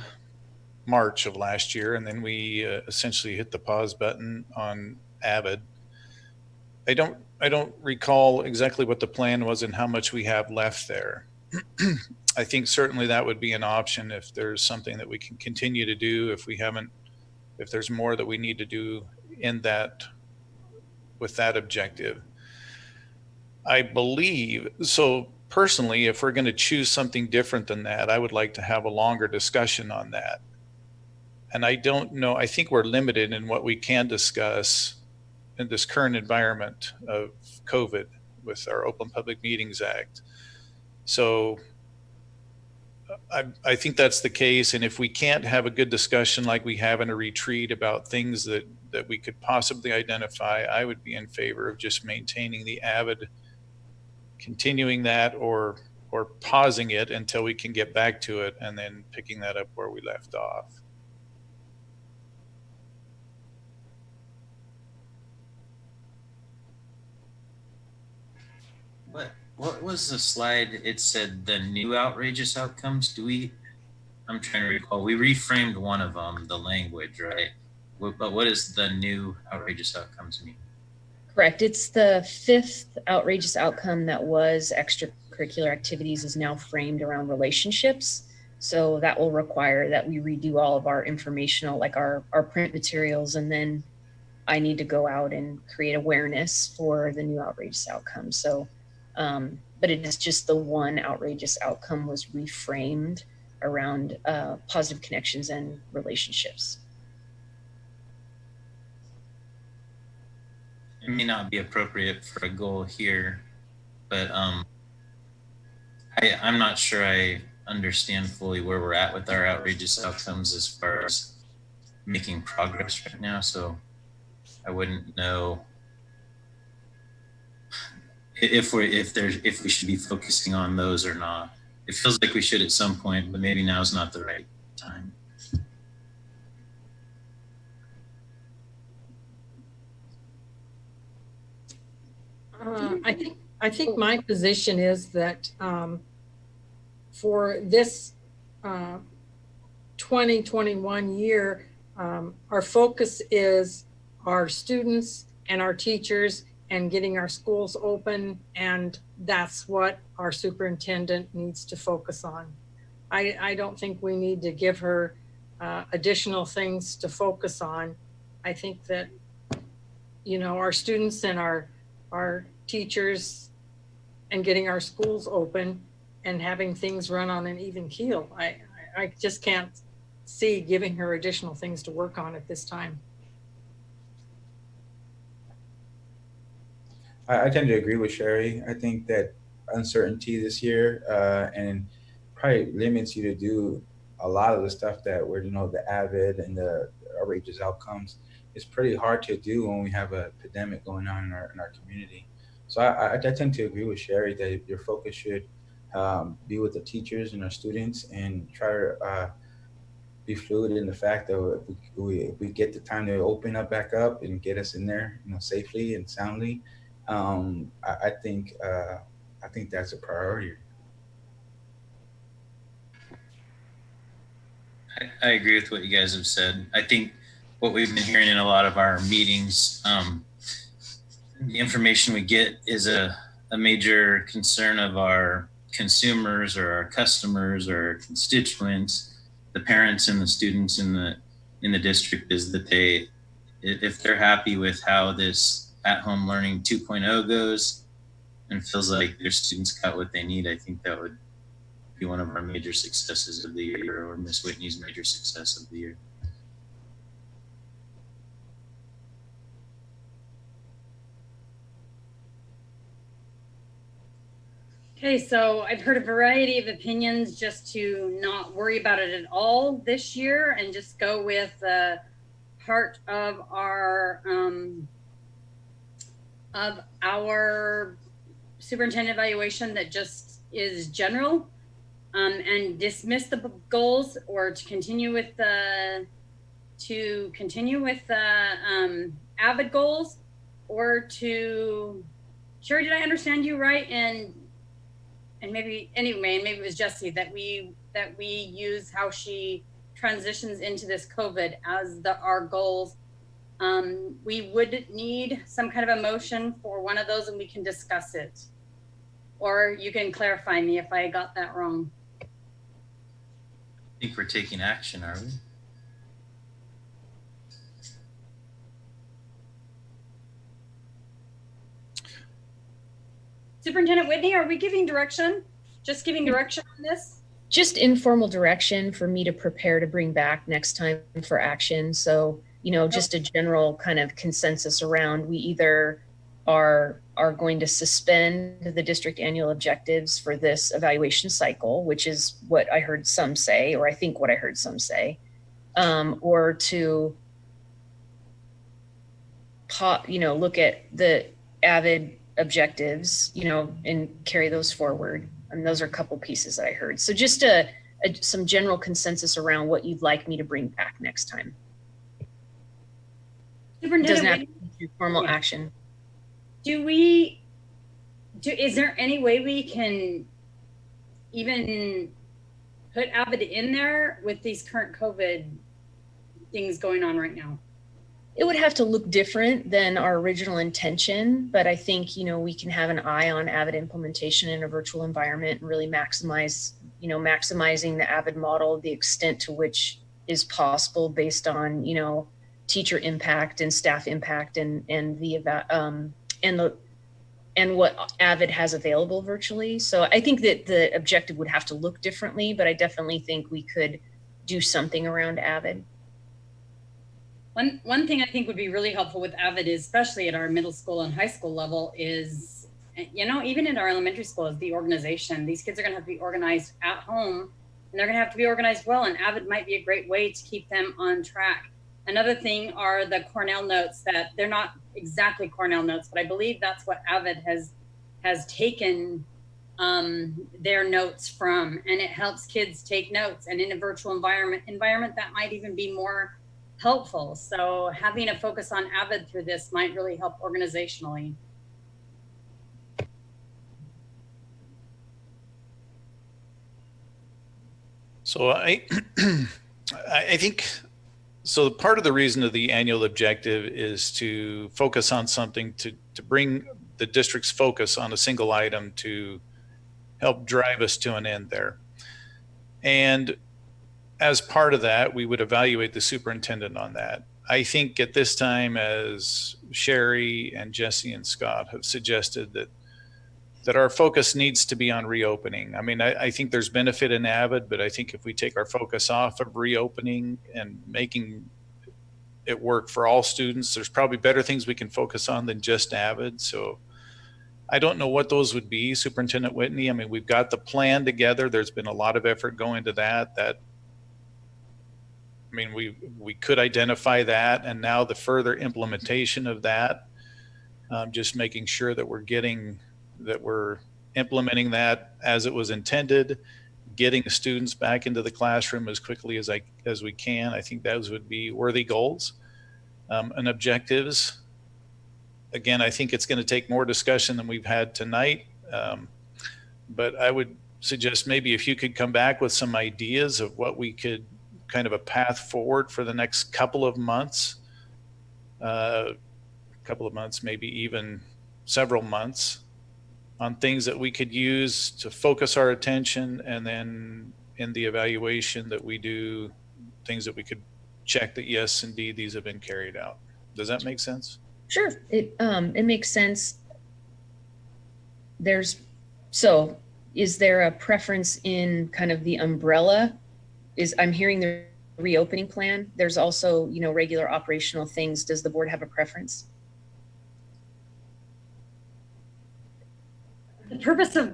March of last year, and then we essentially hit the pause button on Avid. I don't recall exactly what the plan was and how much we have left there. I think certainly that would be an option if there's something that we can continue to do, if there's more that we need to do in that, with that objective. I believe, so personally, if we're going to choose something different than that, I would like to have a longer discussion on that. And I don't know, I think we're limited in what we can discuss in this current environment of COVID with our Open Public Meetings Act. So I think that's the case. And if we can't have a good discussion like we have in a retreat about things that we could possibly identify, I would be in favor of just maintaining the Avid, continuing that, or pausing it until we can get back to it and then picking that up where we left off. What was the slide? It said the new outrageous outcomes. I'm trying to recall. We reframed one of them, the language, right? But what does the new outrageous outcomes mean? Correct. It's the 5th outrageous outcome that was extracurricular activities is now framed around relationships. So that will require that we redo all of our informational, like our print materials, and then I need to go out and create awareness for the new outrageous outcome. So, but it is just the one outrageous outcome was reframed around positive connections and relationships. It may not be appropriate for a goal here, but I'm not sure I understand fully where we're at with our outrageous outcomes as far as making progress right now. So I wouldn't know if we should be focusing on those or not. It feels like we should at some point, but maybe now's not the right time. I think my position is that for this 2021 year, our focus is our students and our teachers and getting our schools open, and that's what our superintendent needs to focus on. I don't think we need to give her additional things to focus on. I think that, you know, our students and our teachers and getting our schools open and having things run on an even keel. I just can't see giving her additional things to work on at this time. I tend to agree with Sherry. I think that uncertainty this year and probably limits you to do a lot of the stuff that we're, you know, the Avid and the outrageous outcomes. It's pretty hard to do when we have a pandemic going on in our community. So I tend to agree with Sherry that your focus should be with the teachers and our students, and try to be fluid in the fact that if we get the time to open up back up and get us in there, you know, safely and soundly. I think that's a priority. I agree with what you guys have said. I think what we've been hearing in a lot of our meetings, the information we get is a major concern of our consumers or our customers or our constituents, the parents and the students in the district, is that if they're happy with how this at-home learning 2.0 goes and feels like their students got what they need, I think that would be one of our major successes of the year, or Miss Whitney's major success of the year. Okay, so I've heard a variety of opinions just to not worry about it at all this year and just go with part of our superintendent evaluation that just is general, and dismiss the goals, or to continue with the AVID goals, or to, Sherry, did I understand you right? And maybe, anyway, maybe it was Jessie, that we use how she transitions into this COVID as our goals. We would need some kind of a motion for one of those, and we can discuss it. Or you can clarify me if I got that wrong. I think we're taking action, are we? Superintendent Whitney, are we giving direction? Just giving direction on this? Just informal direction for me to prepare to bring back next time for action. So, just a general kind of consensus around, we either are going to suspend the district annual objectives for this evaluation cycle, which is what I heard some say, or I think what I heard some say, or to look at the AVID objectives, and carry those forward. And those are a couple pieces that I heard. So just some general consensus around what you'd like me to bring back next time. It doesn't have to be formal action. Is there any way we can even put AVID in there with these current COVID things going on right now? It would have to look different than our original intention, but I think, we can have an eye on AVID implementation in a virtual environment and really maximizing the AVID model, the extent to which is possible based on, teacher impact and staff impact and what AVID has available virtually. So I think that the objective would have to look differently, but I definitely think we could do something around AVID. One thing I think would be really helpful with AVID, especially at our middle school and high school level, is, even in our elementary school, is the organization. These kids are going to have to be organized at home, and they're going to have to be organized well, and AVID might be a great way to keep them on track. Another thing are the Cornell notes, that they're not exactly Cornell notes, but I believe that's what AVID has taken their notes from, and it helps kids take notes. And in a virtual environment that might even be more helpful. So having a focus on AVID through this might really help organizationally. So I think, so part of the reason of the annual objective is to focus on something, to bring the district's focus on a single item to help drive us to an end there. And as part of that, we would evaluate the superintendent on that. I think at this time, as Sherry and Jesse and Scott have suggested, that our focus needs to be on reopening. I mean, I think there's benefit in AVID, but I think if we take our focus off of reopening and making it work for all students, there's probably better things we can focus on than just AVID. So I don't know what those would be, Superintendent Whitney. I mean, we've got the plan together. There's been a lot of effort going to that we could identify that, and now the further implementation of that, just making sure that we're implementing that as it was intended, getting students back into the classroom as quickly as we can. I think those would be worthy goals and objectives. Again, I think it's going to take more discussion than we've had tonight, but I would suggest maybe if you could come back with some ideas of what we could, kind of a path forward for the next couple of months, maybe even several months, on things that we could use to focus our attention, and then in the evaluation that we do, things that we could check that yes, indeed, these have been carried out. Does that make sense? Sure, it makes sense. Is there a preference in kind of the umbrella? I'm hearing the reopening plan. There's also, regular operational things. Does the board have a preference? The purpose of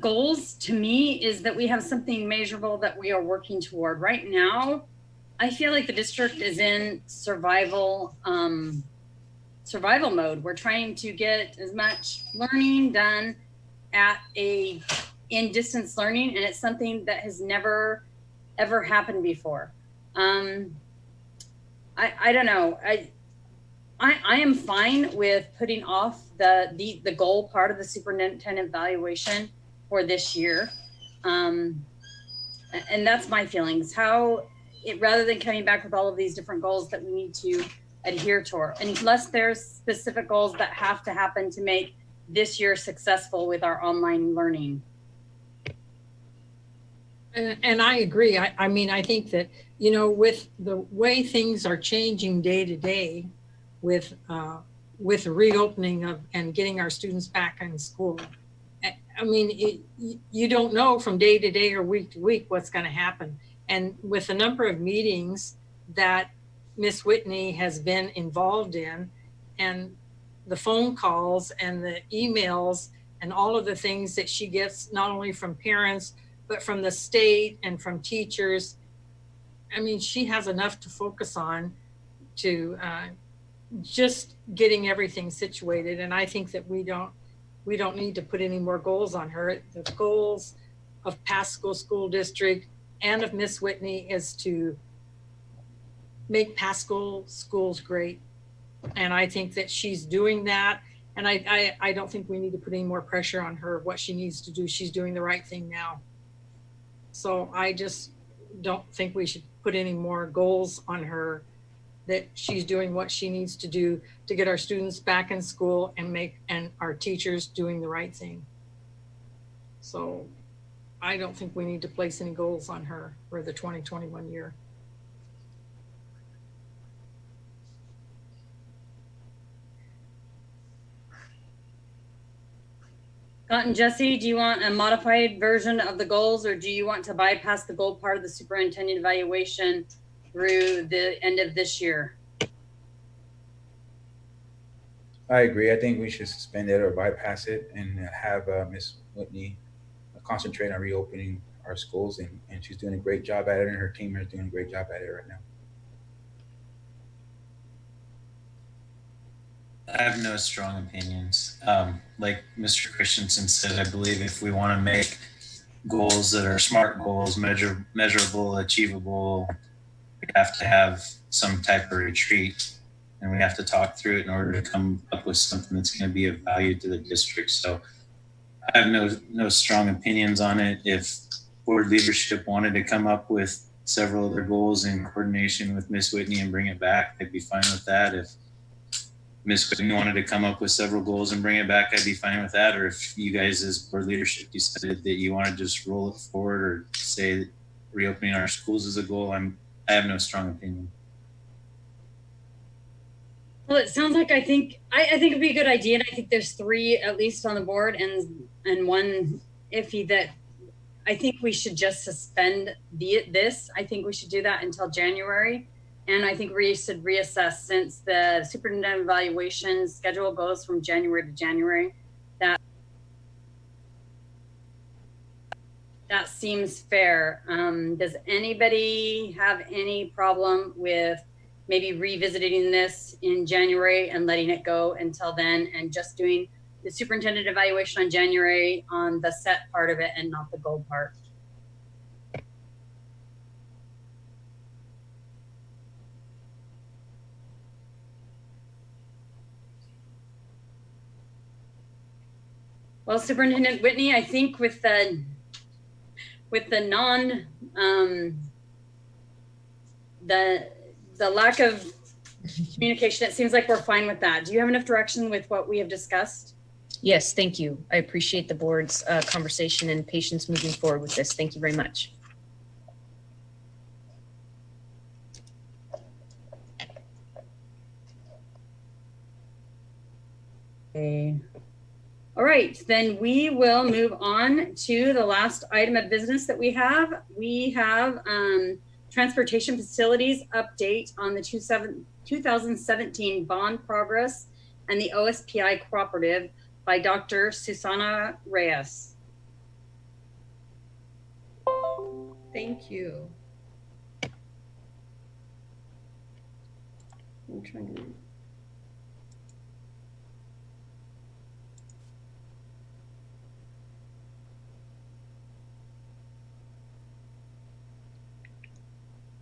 goals to me is that we have something measurable that we are working toward. Right now, I feel like the district is in survival mode. We're trying to get as much learning done in distance learning, and it's something that has never ever happened before. I don't know. I am fine with putting off the goal part of the superintendent evaluation for this year. And that's my feelings. Rather than coming back with all of these different goals that we need to adhere to, unless there's specific goals that have to happen to make this year successful with our online learning. And I agree. I mean, I think that, with the way things are changing day to day, with reopening and getting our students back in school, I mean, you don't know from day to day or week to week what's going to happen. And with the number of meetings that Miss Whitney has been involved in, and the phone calls and the emails and all of the things that she gets, not only from parents, but from the state and from teachers, I mean, she has enough to focus on to just getting everything situated. And I think that we don't need to put any more goals on her. The goals of Pasco School District and of Miss Whitney is to make Pasco schools great. And I think that she's doing that. And I don't think we need to put any more pressure on her, what she needs to do. She's doing the right thing now. So I just don't think we should put any more goals on her, that she's doing what she needs to do to get our students back in school and our teachers doing the right thing. So I don't think we need to place any goals on her for the 2021 year. Scott and Jesse, do you want a modified version of the goals, or do you want to bypass the goal part of the superintendent evaluation through the end of this year? I agree. I think we should suspend it or bypass it and have Ms. Whitney concentrate on reopening our schools, and she's doing a great job at it, and her team is doing a great job at it right now. I have no strong opinions. Like Mr. Christensen said, I believe if we want to make goals that are SMART goals, measurable, achievable, we have to have some type of retreat, and we have to talk through it in order to come up with something that's going to be of value to the district. So I have no strong opinions on it. If board leadership wanted to come up with several other goals in coordination with Miss Whitney and bring it back, I'd be fine with that. If Miss Whitney wanted to come up with several goals and bring it back, I'd be fine with that. Or if you guys as board leadership decided that you want to just roll it forward or say that reopening our schools is a goal, I have no strong opinion. Well, it sounds like I think it'd be a good idea, and I think there's 3 at least on the board and one iffy that I think we should just suspend this. I think we should do that until January. And I think we should reassess, since the superintendent evaluation schedule goes from January to January. That seems fair. Does anybody have any problem with maybe revisiting this in January and letting it go until then, and just doing the superintendent evaluation on January on the set part of it and not the goal part? Well, Superintendent Whitney, I think with the lack of communication, it seems like we're fine with that. Do you have enough direction with what we have discussed? Yes, thank you. I appreciate the board's conversation and patience moving forward with this. Thank you very much. Okay. All right, then we will move on to the last item of business that we have. We have transportation facilities update on the 2017 bond progress and the OSPI cooperative by Dr. Susana Reyes. Thank you. I'm trying to.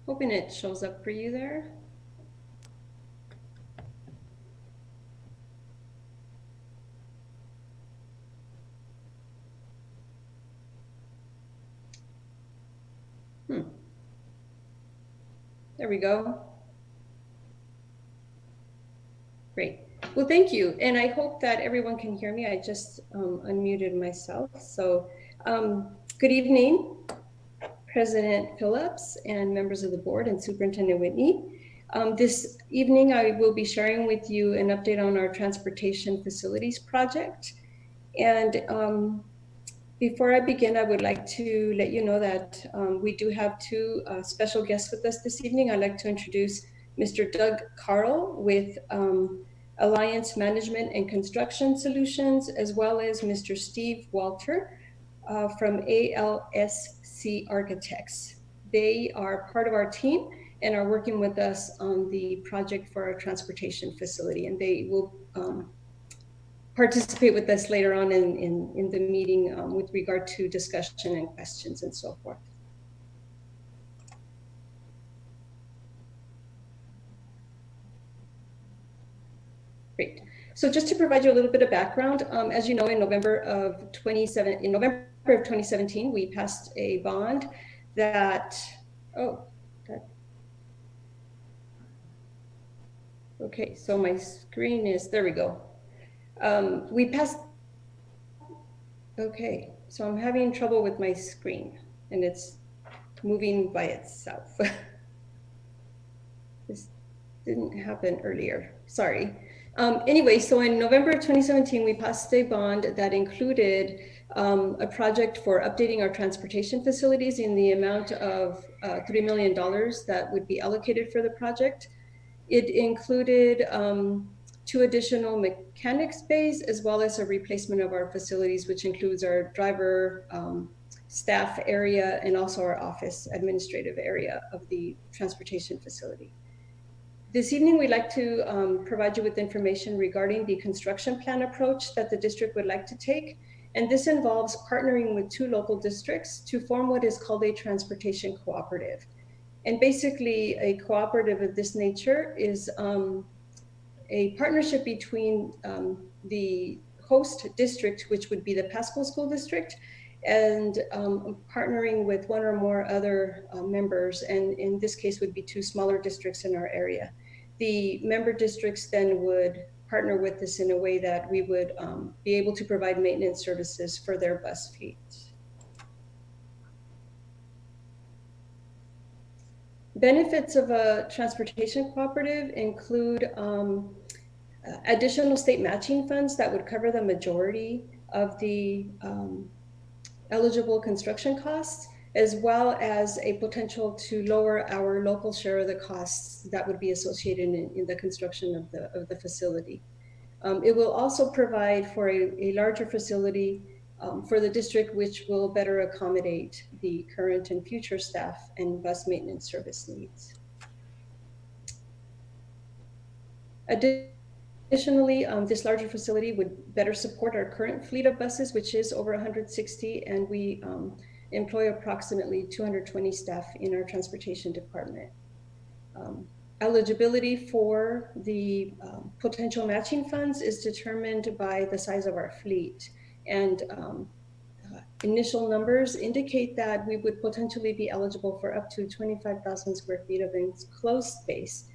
Hoping it shows up for you there. There we go. Great. Well, thank you. And I hope that everyone can hear me. I just unmuted myself. So good evening, President Phillips and members of the board and Superintendent Whitney. This evening, I will be sharing with you an update on our transportation facilities project. And before I begin, I would like to let you know that we do have two special guests with us this evening. I'd like to introduce Mr. Doug Carl with Alliance Management and Construction Solutions, as well as Mr. Steve Walter from ALSC Architects. They are part of our team and are working with us on the project for our transportation facility, and they will participate with us later on in the meeting with regard to discussion and questions and so forth. Great. So just to provide you a little bit of background, as you know, in November of 2017, we passed a bond that, okay, so my screen is, there we go. We passed, okay, so I'm having trouble with my screen and it's moving by itself. This didn't happen earlier, sorry. Anyway, so in November of 2017, we passed a bond that included a project for updating our transportation facilities in the amount of $3 million that would be allocated for the project. It included 2 additional mechanics bays, as well as a replacement of our facilities, which includes our driver staff area and also our office administrative area of the transportation facility. This evening, we'd like to provide you with information regarding the construction plan approach that the district would like to take. And this involves partnering with 2 local districts to form what is called a transportation cooperative. And basically, a cooperative of this nature is a partnership between the host district, which would be the Pasco School District, and partnering with 1 or more other members, and in this case would be 2 smaller districts in our area. The member districts then would partner with us in a way that we would be able to provide maintenance services for their bus fleet. Benefits of a transportation cooperative include additional state matching funds that would cover the majority of the eligible construction costs, as well as a potential to lower our local share of the costs that would be associated in the construction of the facility. It will also provide for a larger facility for the district, which will better accommodate the current and future staff and bus maintenance service needs. Additionally, this larger facility would better support our current fleet of buses, which is over 160, and we employ approximately 220 staff in our transportation department. Eligibility for the potential matching funds is determined by the size of our fleet, and initial numbers indicate that we would potentially be eligible for up to 25,000 square feet of enclosed space.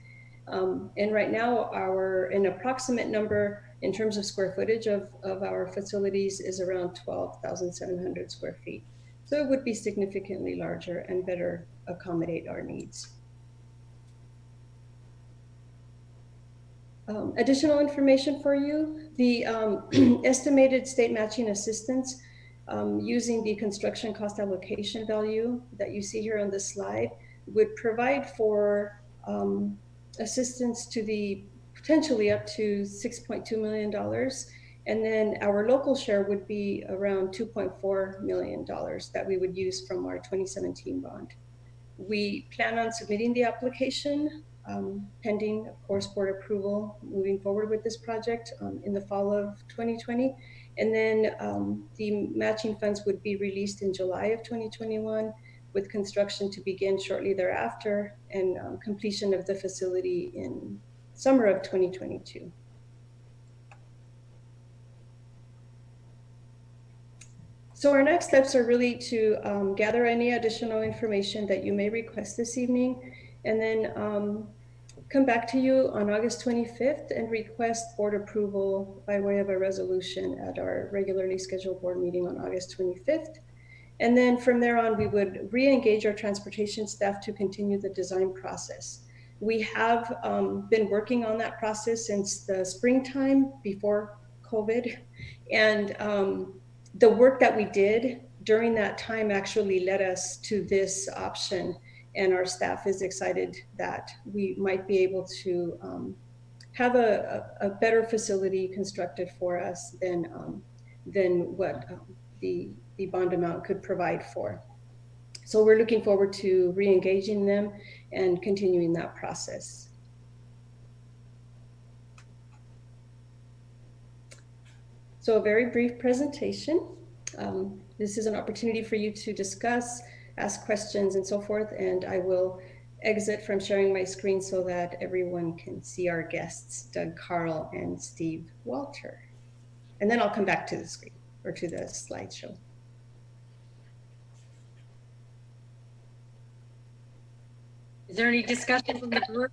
And right now, an approximate number in terms of square footage of our facilities is around 12,700 square feet. So it would be significantly larger and better accommodate our needs. Additional information for you, the estimated state matching assistance using the construction cost allocation value that you see here on this slide would provide for assistance to the potentially up to $6.2 million. And then our local share would be around $2.4 million that we would use from our 2017 bond. We plan on submitting the application pending, of course, board approval moving forward with this project in the fall of 2020. And then the matching funds would be released in July of 2021, with construction to begin shortly thereafter, and completion of the facility in summer of 2022. So our next steps are really to gather any additional information that you may request this evening, and then come back to you on August 25th and request board approval by way of a resolution at our regularly scheduled board meeting on August 25th. And then from there on, we would re-engage our transportation staff to continue the design process. We have been working on that process since the springtime before COVID. And the work that we did during that time actually led us to this option. And our staff is excited that we might be able to have a better facility constructed for us than what the bond amount could provide for. So we're looking forward to re-engaging them and continuing that process. So a very brief presentation. This is an opportunity for you to discuss, ask questions and so forth, and I will exit from sharing my screen so that everyone can see our guests, Doug Carl and Steve Walter. And then I'll come back to the screen or to the slideshow. Is there any discussion from the group?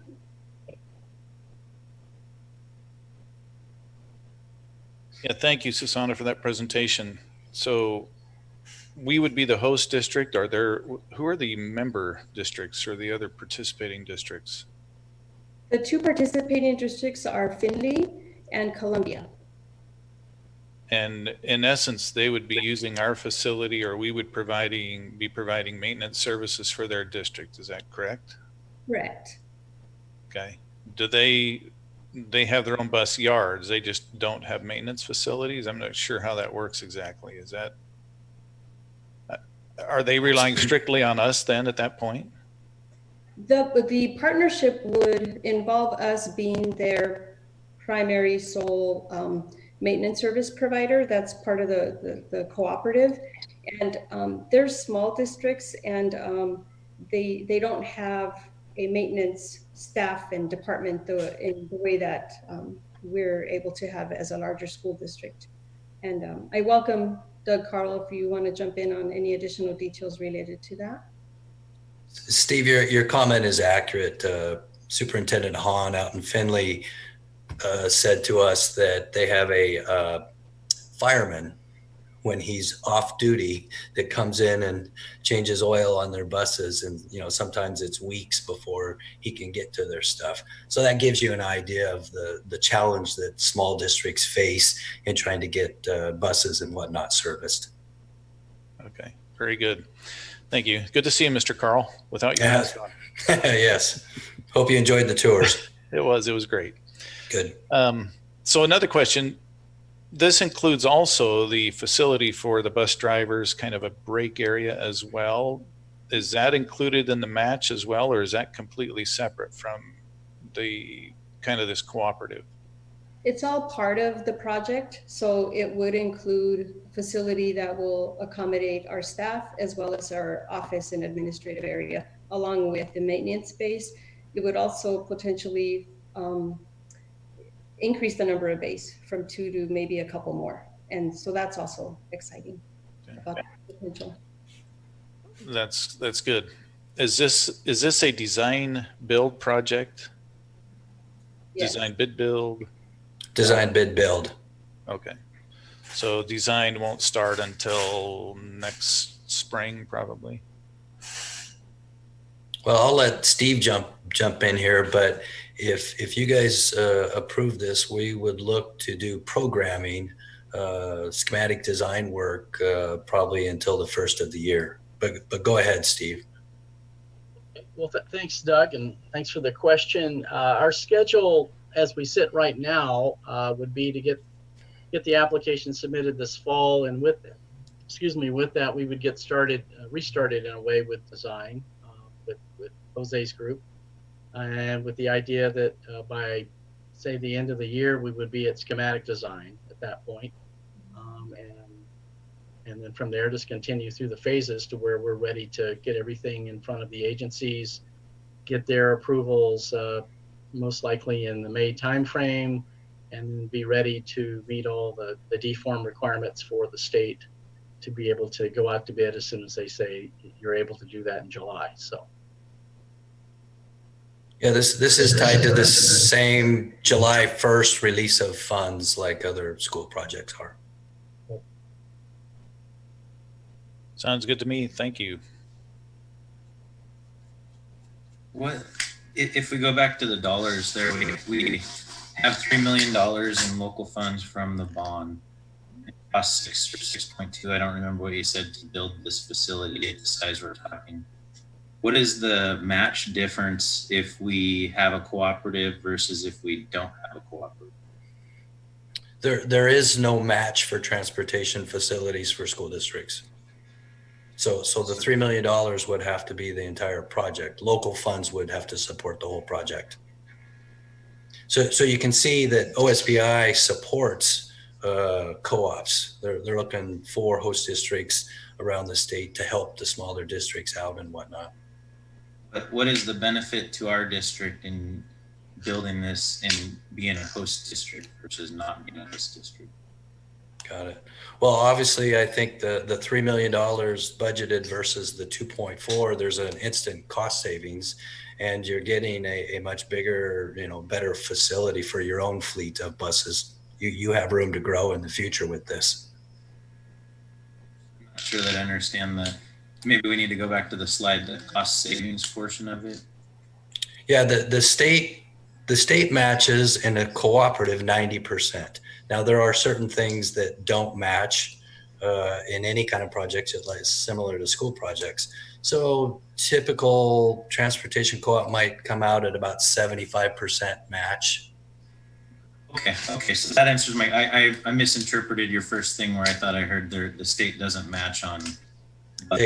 Yeah, thank you, Susanna, for that presentation. So we would be the host district. Who are the member districts or the other participating districts? The two participating districts are Findlay and Columbia. And in essence, they would be using our facility, or we would be providing maintenance services for their district. Is that correct? Correct. Okay. Do they have their own bus yards? They just don't have maintenance facilities? I'm not sure how that works exactly. Are they relying strictly on us then at that point? The partnership would involve us being their primary sole maintenance service provider. That's part of the cooperative. And they're small districts, and they don't have a maintenance staff and department in the way that we're able to have as a larger school district. And I welcome Doug Carl if you want to jump in on any additional details related to that. Steve, your comment is accurate. Superintendent Hahn out in Findlay said to us that they have a fireman when he's off duty that comes in and changes oil on their buses, and sometimes it's weeks before he can get to their stuff. So that gives you an idea of the challenge that small districts face in trying to get buses and whatnot serviced. Okay, very good. Thank you. Good to see you, Mr. Carl, without your mask on. Yes. Hope you enjoyed the tours. It was great. Good. So another question, this includes also the facility for the bus drivers, kind of a break area as well. Is that included in the match as well, or is that completely separate from the kind of this cooperative? It's all part of the project. So it would include a facility that will accommodate our staff as well as our office and administrative area, along with the maintenance space. It would also potentially increase the number of bays from 2 to maybe a couple more. And so that's also exciting about the potential. That's good. Is this a design build project? Yes. Design bid build? Design bid build. Okay. So design won't start until next spring, probably. Well, I'll let Steve jump in here, but if you guys approve this, we would look to do programming, schematic design work probably until the first of the year. But go ahead, Steve. Well, thanks, Doug, and thanks for the question. Our schedule, as we sit right now, would be to get the application submitted this fall, and with that, we would get restarted in a way with design with Jose's group. and with the idea that by, say, the end of the year, we would be at schematic design at that point. And then from there, just continue through the phases to where we're ready to get everything in front of the agencies, get their approvals, most likely in the May timeframe, and be ready to meet all the deform requirements for the state to be able to go out to bid as soon as they say you're able to do that in July. So. Yeah, this is tied to the same July 1st release of funds like other school projects are. Sounds good to me. Thank you. What if we go back to the dollars there? We have $3 million in local funds from the bond. It costs 6.2. I don't remember what you said to build this facility at the size we're talking. What is the match difference if we have a cooperative versus if we don't have a cooperative? There is no match for transportation facilities for school districts. So the $3 million would have to be the entire project. Local funds would have to support the whole project. So you can see that OSPI supports co-ops. They're looking for host districts around the state to help the smaller districts out and whatnot. But what is the benefit to our district in building this and being a host district versus not being a host district? Got it. Well, obviously, I think the $3 million budgeted versus the 2.4, there's an instant cost savings, and you're getting a much bigger, better facility for your own fleet of buses. You have room to grow in the future with this. I'm not sure that I understand that. Maybe we need to go back to the slide, the cost savings portion of it. Yeah, the state matches in a cooperative 90%. Now there are certain things that don't match in any kind of projects, like similar to school projects. So typical transportation co-op might come out at about 75% match. Okay. So that answers my. I misinterpreted your first thing where I thought I heard the state doesn't match on. But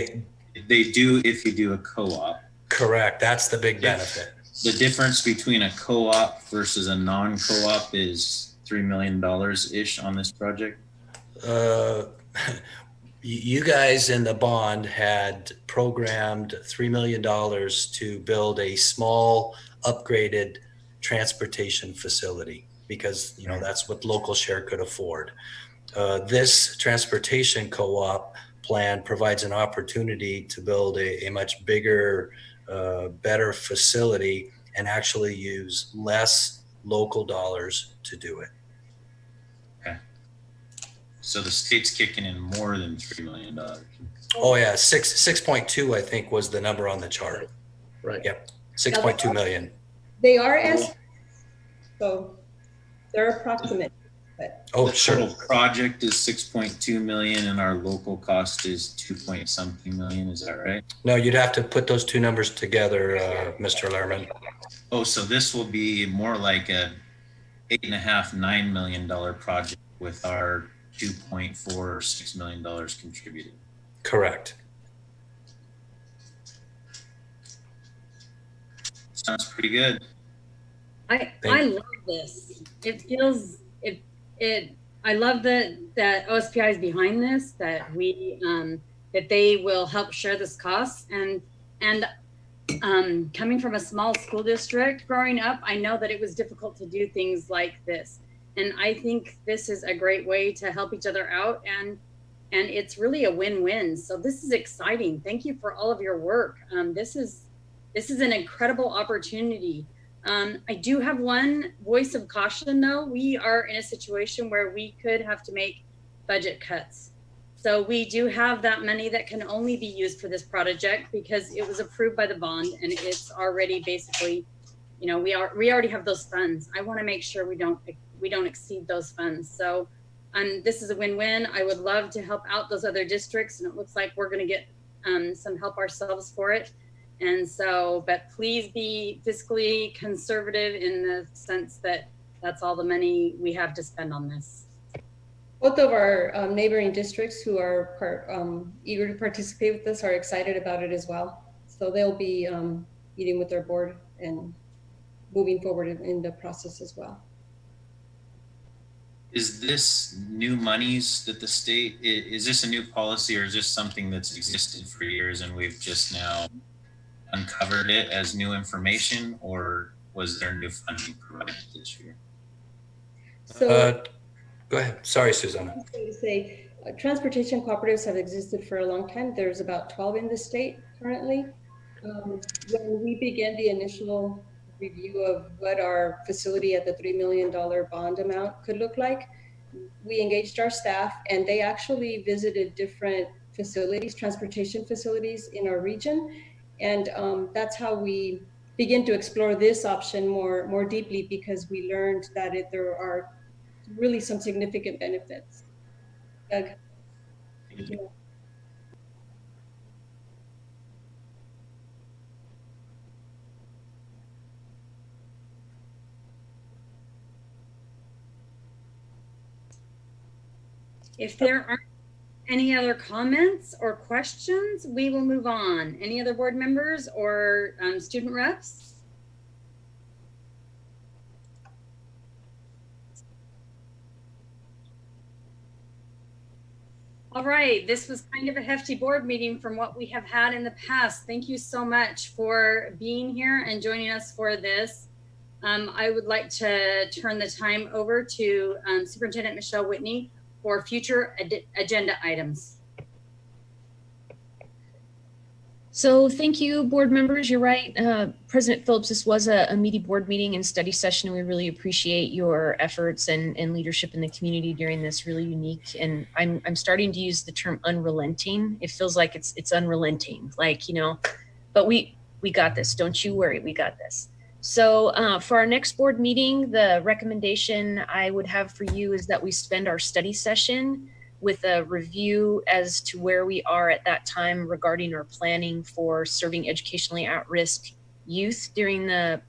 they do if you do a co-op. Correct. That's the big benefit. The difference between a co-op versus a non-co-op is $3 million ish on this project. You guys in the bond had programmed $3 million to build a small upgraded transportation facility because that's what local share could afford. This transportation co-op plan provides an opportunity to build a much bigger, better facility and actually use less local dollars to do it. Okay. So the state's kicking in more than $3 million. Oh yeah, 6.2 I think was the number on the chart. Right. Yep, 6.2 million. They are so they're approximate. But oh, the total project is 6.2 million and our local cost is 2-something million. Is that right? No, you'd have to put those two numbers together, Mr. Lerman. Oh, so this will be more like a $8.5-9 million project with our $2.4 or $6 million contributed. Correct. Sounds pretty good. I love this. It feels I love that OSPI is behind this, that we that they will help share this cost, and coming from a small school district growing up, I know that it was difficult to do things like this, and I think this is a great way to help each other out, and it's really a win-win. So this is exciting. Thank you for all of your work. This is an incredible opportunity. I do have one voice of caution, though. We are in a situation where we could have to make budget cuts. So we do have that money that can only be used for this project because it was approved by the bond and it's already basically, we already have those funds. I want to make sure we don't exceed those funds. So this is a win-win. I would love to help out those other districts, and it looks like we're going to get some help ourselves for it. And so, but please be fiscally conservative in the sense that that's all the money we have to spend on this. Both of our neighboring districts who are eager to participate with this are excited about it as well. So they'll be meeting with their board and moving forward in the process as well. Is this new monies that the state, is this a new policy or is this something that's existed for years and we've just now uncovered it as new information, or was there new funding provided this year? So Go ahead. Sorry, Susanna. I was going to say, transportation cooperatives have existed for a long time. There's about 12 in the state currently. When we began the initial review of what our facility at the $3 million bond amount could look like, we engaged our staff and they actually visited different facilities, transportation facilities in our region. And that's how we begin to explore this option more deeply, because we learned that there are really some significant benefits. Doug. Thank you. If there aren't any other comments or questions, we will move on. Any other board members or student reps? All right, this was kind of a hefty board meeting from what we have had in the past. Thank you so much for being here and joining us for this. I would like to turn the time over to Superintendent Michelle Whitney for future agenda items. So thank you, board members. You're right. President Phillips, this was a meaty board meeting and study session. We really appreciate your efforts and leadership in the community during this really unique. And I'm starting to use the term unrelenting. It feels like it's unrelenting, like, you know, but we got this. Don't you worry, we got this. So for our next board meeting, the recommendation I would have for you is that we spend our study session with a review as to where we are at that time regarding our planning for serving educationally at-risk youth during the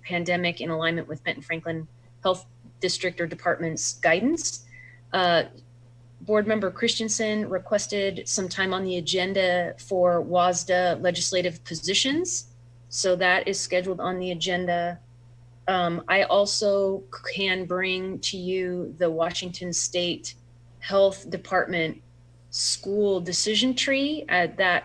pandemic in alignment with Benton Franklin Health District or Department's guidance. Board Member Christensen requested some time on the agenda for WASDA legislative positions. So that is scheduled on the agenda. I also can bring to you the Washington State Health Department school decision tree. That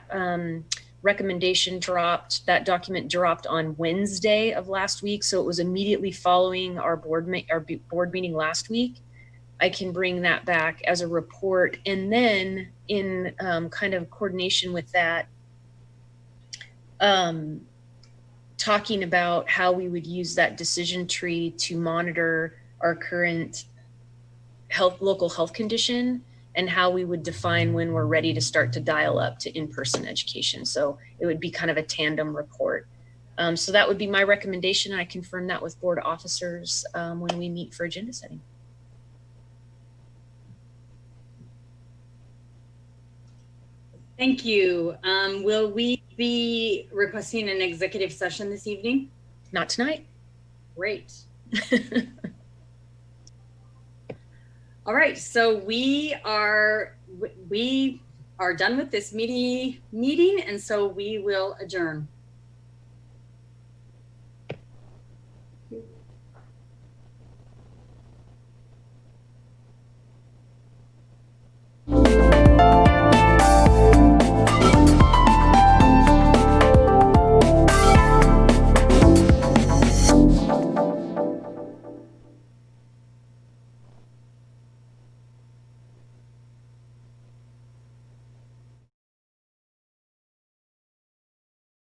recommendation dropped, that document dropped on Wednesday of last week. So it was immediately following our board meeting last week. I can bring that back as a report. And then in kind of coordination with that, talking about how we would use that decision tree to monitor our current local health condition and how we would define when we're ready to start to dial up to in-person education. So it would be kind of a tandem report. So that would be my recommendation. I confirm that with board officers when we meet for agenda setting. Thank you. Will we be requesting an executive session this evening? Not tonight. Great. All right, so we are done with this meeting, and so we will adjourn.